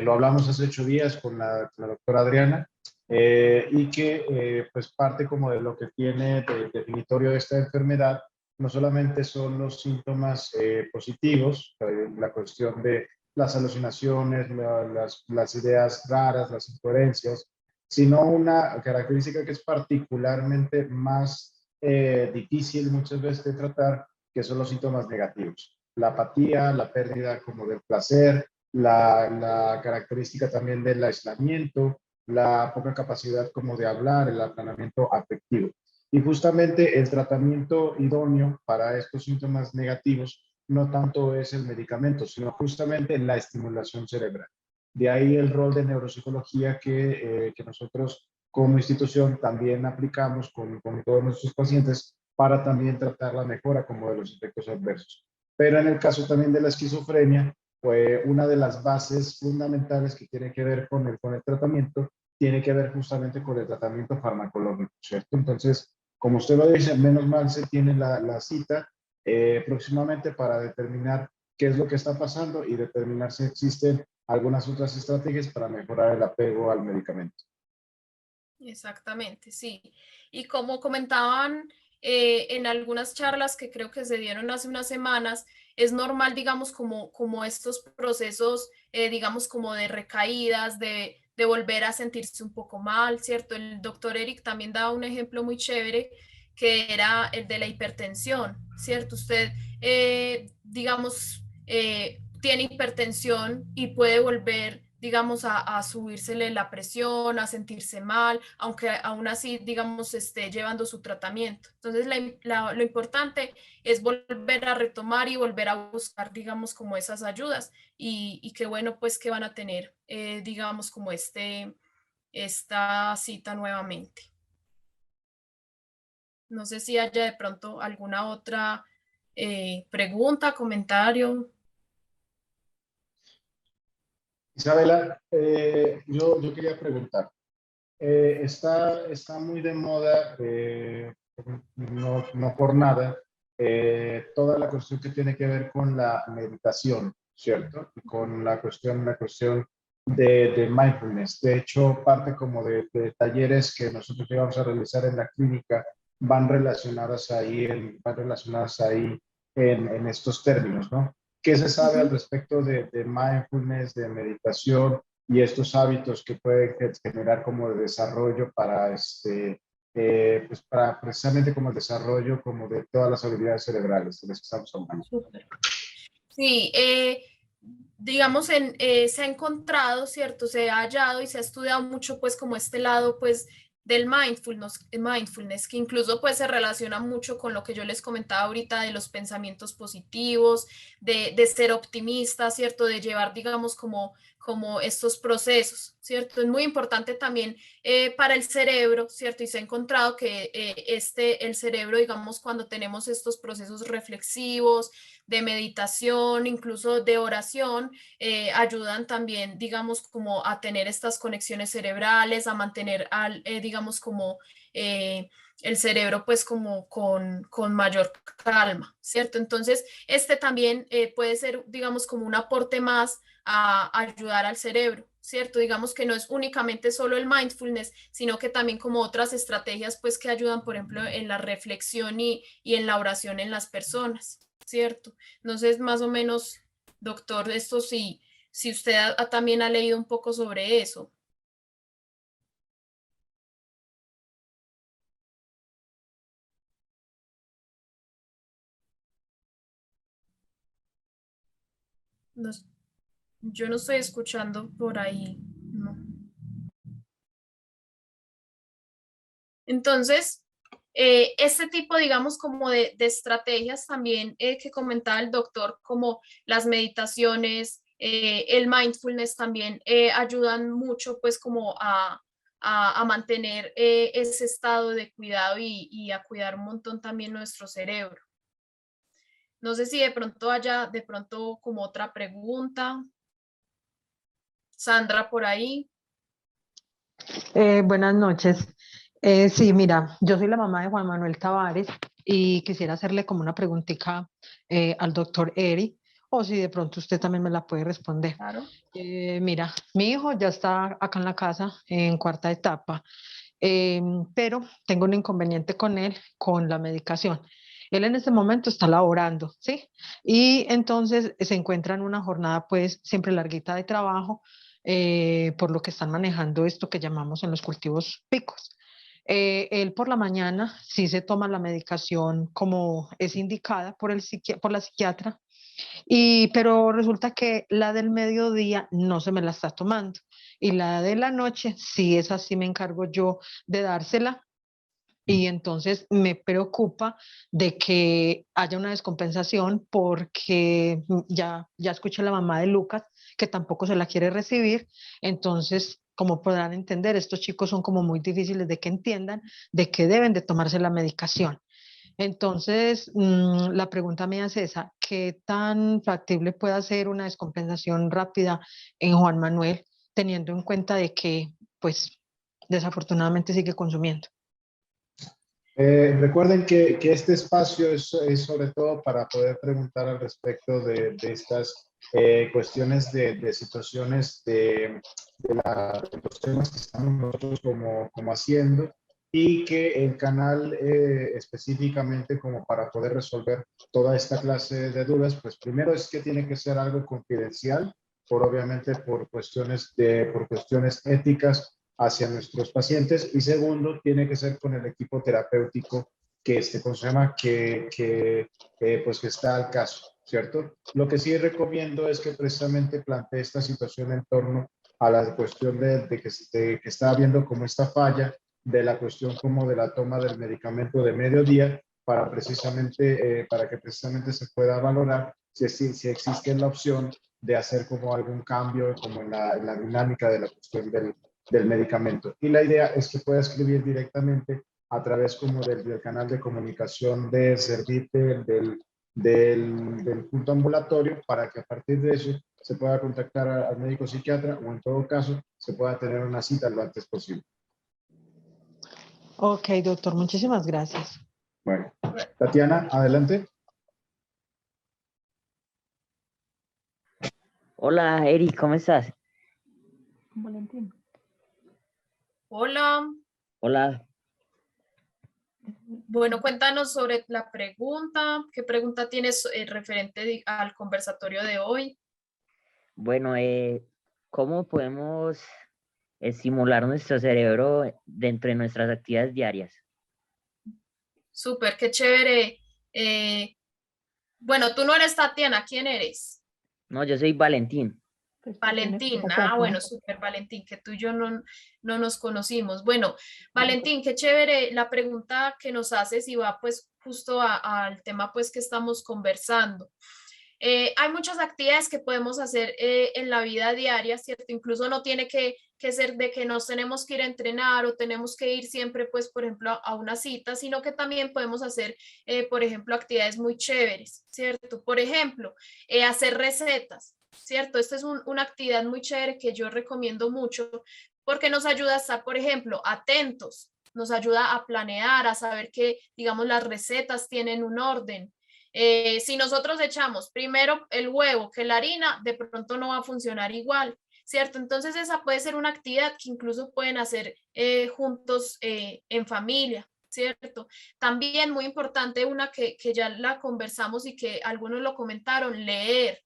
lo hablamos hace 8 días con la doctora Adriana, y que pues parte como de lo que tiene de definitorio de esta enfermedad, no solamente son los síntomas positivos, la cuestión de las alucinaciones, las ideas raras, las incoherencias, sino una característica que es particularmente más difícil muchas veces de tratar, que son los síntomas negativos. La apatía, la pérdida como del placer, la característica también del aislamiento, la poca capacidad como de hablar, el aplanamiento afectivo. Y justamente el tratamiento idóneo para estos síntomas negativos no tanto es el medicamento, sino justamente la estimulación cerebral. De ahí el rol de neuropsicología que nosotros como institución también aplicamos con todos nuestros pacientes para también tratar la mejora como de los efectos adversos. Pero en el caso también de la esquizofrenia, pues una de las bases fundamentales que tiene que ver con el tratamiento tiene que ver justamente con el tratamiento farmacológico, ¿cierto? Entonces, como usted lo dice, menos mal se tiene la cita próximamente para determinar qué es lo que está pasando y determinar si existen algunas otras estrategias para mejorar el apego al medicamento. Exactamente, sí. Y como comentaban en algunas charlas que creo que se dieron hace unas semanas, es normal, digamos, como estos procesos, digamos, como de recaídas, de volver a sentirse un poco mal, ¿cierto? El doctor Eric también daba un ejemplo muy chévere que era el de la hipertensión, ¿cierto? Usted, digamos, tiene hipertensión y puede volver digamos, a subírsele la presión, a sentirse mal, aunque aún así, digamos, esté llevando su tratamiento. Entonces, lo importante es volver a retomar y volver a buscar, digamos, como esas ayudas y qué bueno, pues, que van a tener, digamos, como esta cita nuevamente. No sé si haya de pronto alguna otra pregunta, comentario. Isabela, yo quería preguntar, está muy de moda, no por nada, toda la cuestión que tiene que ver con la meditación, ¿cierto? Y con la cuestión de mindfulness. De hecho, parte como de talleres que nosotros íbamos a realizar en la clínica van relacionadas ahí en estos términos, ¿no? ¿Qué se sabe al respecto de mindfulness, de meditación y estos hábitos que pueden generar como de desarrollo para pues para precisamente como el desarrollo como de todas las habilidades cerebrales de las que estamos hablando? Súper. Sí, digamos, se ha encontrado, ¿cierto? Se ha hallado y se ha estudiado mucho, pues, como este lado, pues, del mindfulness, que incluso, pues, se relaciona mucho con lo que yo les comentaba ahorita de los pensamientos positivos, de ser optimista, ¿cierto? De llevar, digamos, como estos procesos, ¿cierto? Es muy importante también para el cerebro, ¿cierto? Y se ha encontrado que el cerebro, digamos, cuando tenemos estos procesos reflexivos, de meditación, incluso de oración, ayudan también, digamos, como a tener estas conexiones cerebrales, a mantener, digamos, como el cerebro, pues, como con mayor calma, ¿cierto? Entonces, este también puede ser, digamos, como un aporte más a ayudar al cerebro. ¿Cierto? Digamos que no es únicamente solo el mindfulness, sino que también como otras estrategias, pues, que ayudan, por ejemplo, en la reflexión y en la oración en las personas, ¿cierto? Entonces, más o menos, doctor, esto sí, si usted también ha leído un poco sobre eso. No, yo no estoy escuchando por ahí, no. Entonces, este tipo, digamos, como de estrategias también que comentaba el doctor, como las meditaciones, el mindfulness también ayudan mucho, pues, como a mantener ese estado de cuidado y a cuidar un montón también nuestro cerebro. No sé si de pronto haya, de pronto como otra pregunta. Sandra, por ahí. Buenas noches. Sí, mira, yo soy la mamá de Juan Manuel Tavares y quisiera hacerle como una preguntita al doctor Eri, o si de pronto usted también me la puede responder. Claro. Mira, mi hijo ya está acá en la casa en cuarta etapa, pero tengo un inconveniente con él, con la medicación. Él en este momento está laborando, ¿sí? Y entonces se encuentra en una jornada pues siempre larguita de trabajo, por lo que están manejando esto que llamamos en los cultivos picos. Él por la mañana sí se toma la medicación como es indicada por la psiquiatra, pero resulta que la del mediodía no se me la está tomando y la de la noche sí es así, me encargo yo de dársela. Y entonces me preocupa de que haya una descompensación porque ya escuché a la mamá de Lucas que tampoco se la quiere recibir. Entonces, como podrán entender, estos chicos son como muy difíciles de que entiendan de que deben de tomarse la medicación. Entonces, la pregunta mía es esa: ¿qué tan factible puede ser una descompensación rápida en Juan Manuel, teniendo en cuenta de que, pues, desafortunadamente sigue consumiendo? Recuerden que este espacio es sobre todo para poder preguntar al respecto de estas cuestiones de situaciones de los temas que estamos nosotros como haciendo, y que el canal específicamente como para poder resolver toda esta clase de dudas, pues primero es que tiene que ser algo confidencial, obviamente por cuestiones éticas hacia nuestros pacientes, y segundo, tiene que ser con el equipo terapéutico ¿cómo se llama? Pues que está al caso, ¿cierto? Lo que sí recomiendo es que precisamente plantee esta situación en torno a la cuestión de que está habiendo como esta falla de la cuestión como de la toma del medicamento de mediodía para para que precisamente se pueda valorar si existe la opción de hacer como algún cambio como en la dinámica de la cuestión del medicamento. Y la idea es que pueda escribir directamente a través como del canal de comunicación de Servite, del punto ambulatorio, para que a partir de eso se pueda contactar al médico psiquiatra o en todo caso se pueda tener una cita lo antes posible. Ok, doctor, muchísimas gracias. Bueno, Tatiana, adelante. Hola, Eri, ¿cómo estás? Valentín. Hola. Hola. Bueno, cuéntanos sobre la pregunta. ¿Qué pregunta tienes referente al conversatorio de hoy? Bueno, ¿cómo podemos estimular nuestro cerebro dentro de nuestras actividades diarias? Súper, qué chévere. Bueno, tú no eres Tatiana, ¿quién eres? No, yo soy Valentín. Valentín, bueno, súper Valentín, que tú y yo no nos conocimos. Bueno, Valentín, qué chévere la pregunta que nos haces y va pues justo al tema pues que estamos conversando. Hay muchas actividades que podemos hacer en la vida diaria, ¿cierto? Incluso no tiene que ser de que nos tenemos que ir a entrenar o tenemos que ir siempre, pues, por ejemplo, a una cita, sino que también podemos hacer, por ejemplo, actividades muy chéveres, ¿cierto? Por ejemplo, hacer recetas, ¿cierto? Esta es una actividad muy chévere que yo recomiendo mucho porque nos ayuda a estar, por ejemplo, atentos, nos ayuda a planear, a saber que, digamos, las recetas tienen un orden. Si nosotros echamos primero el huevo que la harina, de pronto no va a funcionar igual, ¿cierto? Entonces esa puede ser una actividad que incluso pueden hacer juntos en familia, ¿cierto? También muy importante, una que ya la conversamos y que algunos lo comentaron, leer,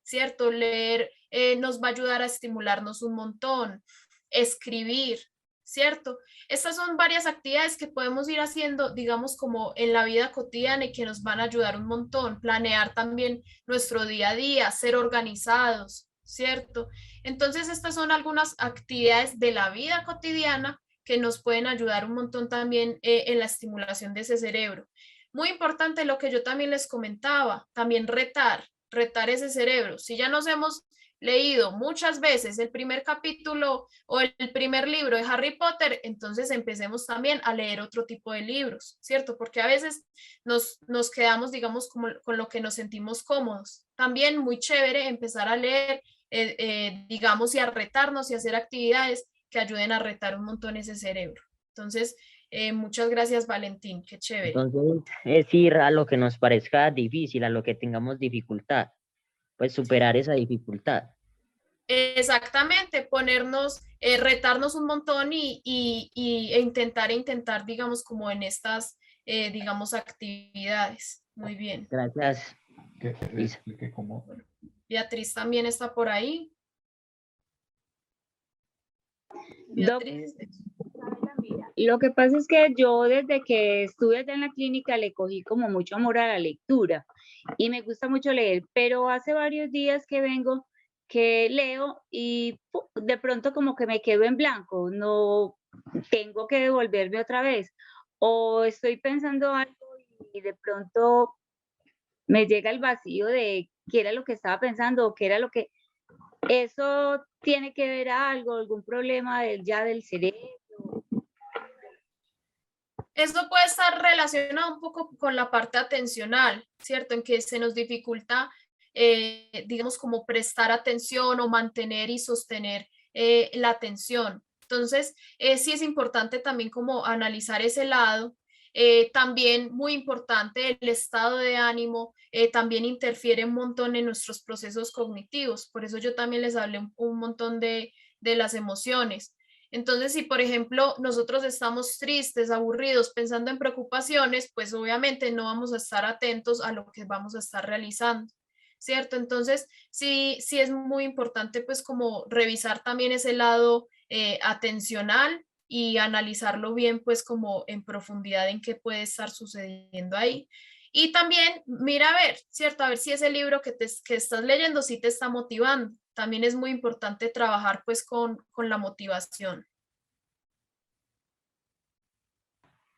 ¿cierto? Leer nos va a ayudar a estimularnos un montón, escribir, ¿cierto? Estas son varias actividades que podemos ir haciendo, digamos, como en la vida cotidiana y que nos van a ayudar un montón. Planear también nuestro día a día, ser organizados, ¿cierto? Entonces, estas son algunas actividades de la vida cotidiana que nos pueden ayudar un montón también en la estimulación de ese cerebro. Muy importante lo que yo también les comentaba, también retar ese cerebro. Si ya nos hemos leído muchas veces el primer capítulo o el primer libro de Harry Potter, entonces empecemos también a leer otro tipo de libros, ¿cierto? Porque a veces nos quedamos, digamos, como, con lo que nos sentimos cómodos. También muy chévere empezar a leer, digamos, y a retarnos y hacer actividades que ayuden a retar un montón ese cerebro. Entonces, muchas gracias, Valentín, qué chévere. Entonces, es ir a lo que nos parezca difícil, a lo que tengamos dificultad, pues superar esa dificultad. Exactamente, ponernos, retarnos un montón e intentar, digamos, como en estas, digamos, actividades. Muy bien. Gracias. Que te explique cómo. Beatriz también está por ahí. Beatriz. Lo que pasa es que yo desde que estuve allá en la clínica le cogí como mucho amor a la lectura y me gusta mucho leer, pero hace varios días que vengo que leo y de pronto como que me quedo en blanco, no tengo que devolverme otra vez o estoy pensando algo y de pronto me llega el vacío de qué era lo que estaba pensando o qué era lo que... ¿Eso tiene que ver algo, algún problema ya del cerebro? Eso puede estar relacionado un poco con la parte atencional, ¿cierto? En que se nos dificulta, digamos, como prestar atención o mantener y sostener la atención. Entonces, sí es importante también como analizar ese lado. También muy importante el estado de ánimo, también interfiere un montón en nuestros procesos cognitivos. Por eso yo también les hablé un montón de las emociones. Entonces, si por ejemplo nosotros estamos tristes, aburridos, pensando en preocupaciones, pues obviamente no vamos a estar atentos a lo que vamos a estar realizando, ¿cierto? Entonces, sí es muy importante pues como revisar también ese lado atencional y analizarlo bien pues como en profundidad en qué puede estar sucediendo ahí. Y también mira a ver, ¿cierto? A ver si ese libro que estás leyendo sí te está motivando. También es muy importante trabajar pues con la motivación.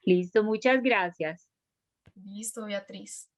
Listo, muchas gracias. Listo, Beatriz.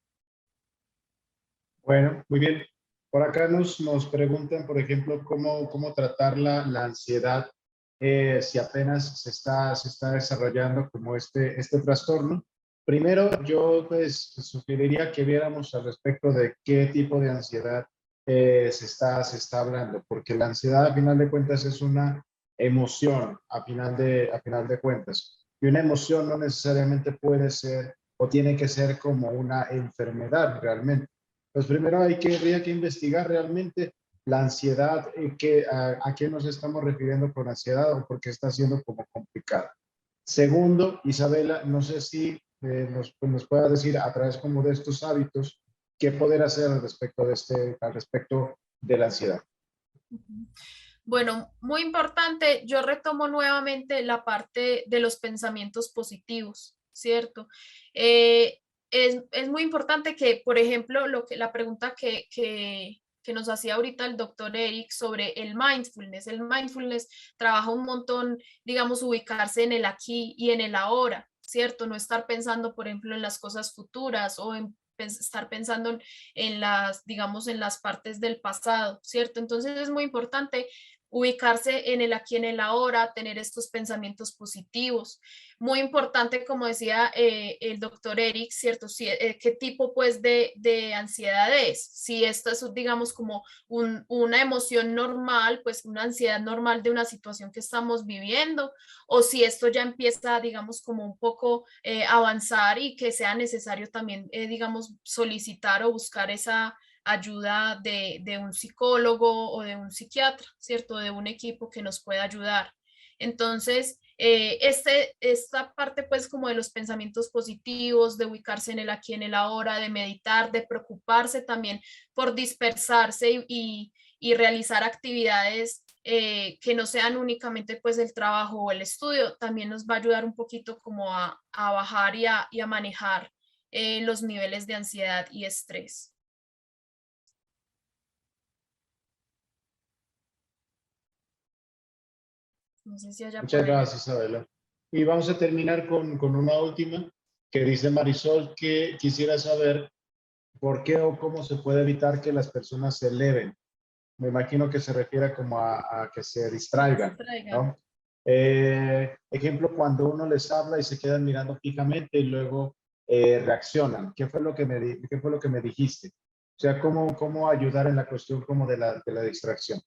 Bueno, muy bien. Por acá nos preguntan, por ejemplo, cómo tratar la ansiedad si apenas se está desarrollando como este trastorno. Primero, yo pues sugeriría que viéramos al respecto de qué tipo de ansiedad se está hablando, porque la ansiedad a final de cuentas es una emoción a final de cuentas. Y una emoción no necesariamente puede ser o tiene que ser como una enfermedad realmente. Pues primero habría que investigar realmente la ansiedad, a qué nos estamos refiriendo con ansiedad o por qué está siendo como complicada. Segundo, Isabela, no sé si nos pueda decir a través como de estos hábitos qué poder hacer al respecto de la ansiedad. Bueno, muy importante, yo retomo nuevamente la parte de los pensamientos positivos, ¿cierto? Es muy importante que, por ejemplo, la pregunta que nos hacía ahorita el doctor Eric sobre el mindfulness trabaja un montón, digamos, ubicarse en el aquí y en el ahora, ¿cierto? No estar pensando, por ejemplo, en las cosas futuras o en estar pensando en las, digamos, en las partes del pasado, ¿cierto? Entonces es muy importante ubicarse en el aquí, en el ahora, tener estos pensamientos positivos. Muy importante, como decía el doctor Eric, ¿cierto? Si, ¿qué tipo pues de ansiedad es? Si esta es, digamos, como una emoción normal, pues una ansiedad normal de una situación que estamos viviendo, o si esto ya empieza, digamos, como un poco avanzar y que sea necesario también, digamos, solicitar o buscar esa ayuda de un psicólogo o de un psiquiatra, ¿cierto? De un equipo que nos pueda ayudar. Entonces, esta parte pues como de los pensamientos positivos, de ubicarse en el aquí, en el ahora, de meditar, de preocuparse también por dispersarse y realizar actividades que no sean únicamente pues el trabajo o el estudio, también nos va a ayudar un poquito como a bajar y a manejar los niveles de ansiedad y estrés. No sé si haya Muchas gracias, Isabela. Y vamos a terminar con una última que dice Marisol, que quisiera saber por qué o cómo se puede evitar que las personas se eleven. Me imagino que se refiere como a que se distraigan, ¿no? Ejemplo, cuando uno les habla y se quedan mirando fijamente y luego reaccionan. ¿Qué fue lo que me dijiste? O sea, ¿cómo ayudar en la cuestión como de la distracción?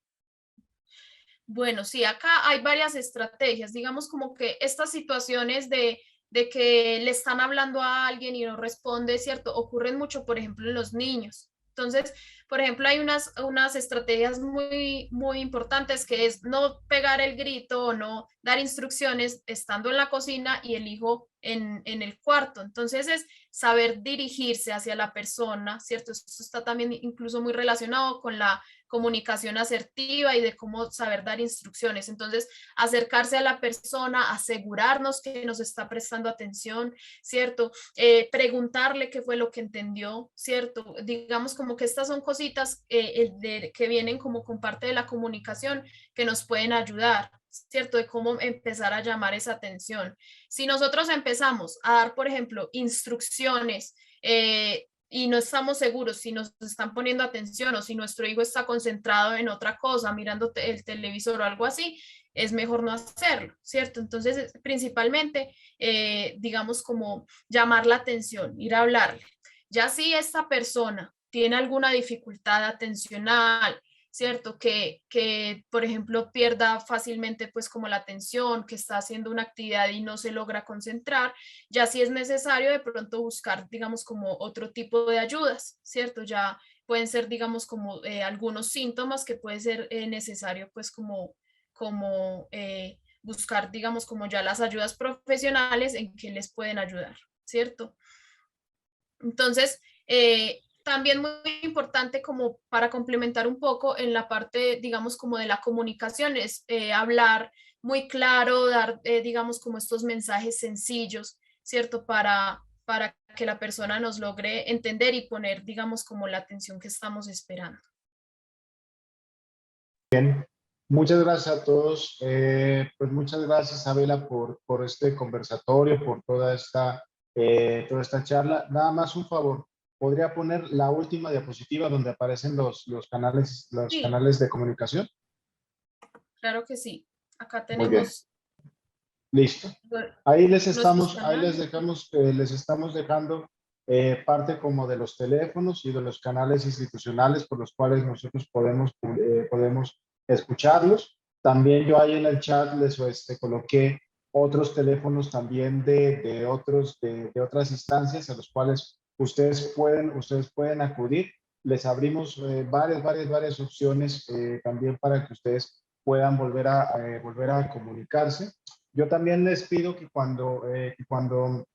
Bueno, sí, acá hay varias estrategias, digamos como que estas situaciones de que le están hablando a alguien y no responde, ¿cierto? Ocurren mucho, por ejemplo, en los niños. Entonces, por ejemplo, hay unas estrategias muy importantes que es no pegar el grito o no dar instrucciones estando en la cocina y el hijo en el cuarto. Entonces, es saber dirigirse hacia la persona, ¿cierto? Esto está también incluso muy relacionado con la comunicación asertiva y de cómo saber dar instrucciones. Entonces, acercarse a la persona, asegurarnos que nos está prestando atención, ¿cierto? Preguntarle qué fue lo que entendió, ¿cierto? Digamos como que estas son cositas que vienen como con parte de la comunicación que nos pueden ayudar, ¿cierto? De cómo empezar a llamar esa atención. Si nosotros empezamos a dar, por ejemplo, instrucciones, y no estamos seguros si nos están poniendo atención o si nuestro hijo está concentrado en otra cosa, mirando el televisor o algo así, es mejor no hacerlo, ¿cierto? Entonces, principalmente, digamos como llamar la atención, ir a hablarle. Ya si esta persona tiene alguna dificultad atencional, ¿cierto? Por ejemplo, pierda fácilmente pues como la atención, que está haciendo una actividad y no se logra concentrar, ya si es necesario de pronto buscar, digamos, como otro tipo de ayudas, ¿cierto? Ya pueden ser, digamos, como algunos síntomas que puede ser necesario pues como buscar, digamos, como ya las ayudas profesionales en que les pueden ayudar, ¿cierto? Entonces, también muy importante como para complementar un poco en la parte, digamos, como de la comunicación, es hablar muy claro, dar, digamos, como estos mensajes sencillos, ¿cierto? para que la persona nos logre entender y poner, digamos, como la atención que estamos esperando. Muchas gracias a todos. Pues muchas gracias, Isabela, por este conversatorio, por toda esta charla. Nada más un favor, ¿podría poner la última diapositiva donde aparecen los Sí. canales de comunicación? Claro que sí. Acá Muy bien. tenemos. Listo. Ahí les canales. estamos dejando parte como de los teléfonos y de los canales institucionales por los cuales nosotros podemos escucharlos. También yo ahí en el chat les coloqué otros teléfonos también de otras instancias a los cuales ustedes pueden acudir. Les abrimos varias opciones también para que ustedes puedan volver a comunicarse. Yo también les pido que cuando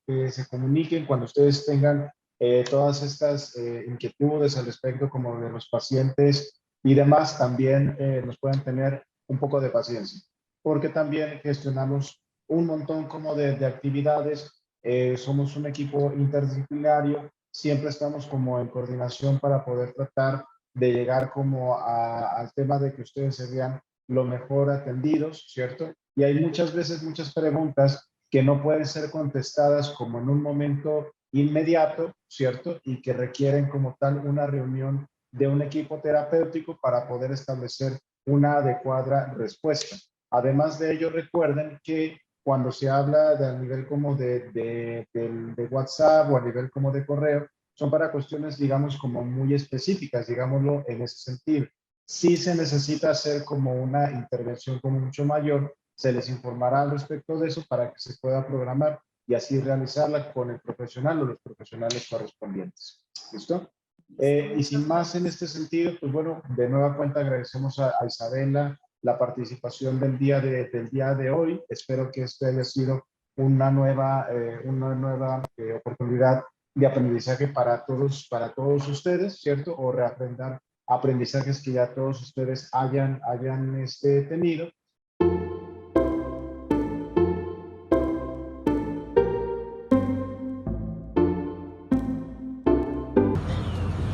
se comuniquen, cuando ustedes tengan todas estas inquietudes al respecto como de los pacientes y demás, también nos pueden tener un poco de paciencia, porque también gestionamos un montón como de actividades, somos un equipo interdisciplinario, siempre estamos como en coordinación para poder tratar de llegar como al tema de que ustedes se vean lo mejor atendidos, ¿cierto? Y hay muchas veces muchas preguntas que no pueden ser contestadas como en un momento inmediato, ¿cierto? Y que requieren como tal una reunión de un equipo terapéutico para poder establecer una adecuada respuesta. Además de ello, recuerden que cuando se habla de a nivel como de WhatsApp o a nivel como de correo, son para cuestiones, digamos, como muy específicas, digámoslo en ese sentido. Si se necesita hacer como una intervención como mucho mayor, se les informará al respecto de eso para que se pueda programar y así realizarla con el profesional o los profesionales correspondientes. ¿Listo? Y sin más en este sentido, pues bueno, de nueva cuenta agradecemos a Isabela la participación del día de hoy. Espero que este haya sido una nueva oportunidad de aprendizaje para todos ustedes, ¿cierto? O reaprender aprendizajes que ya todos ustedes hayan tenido.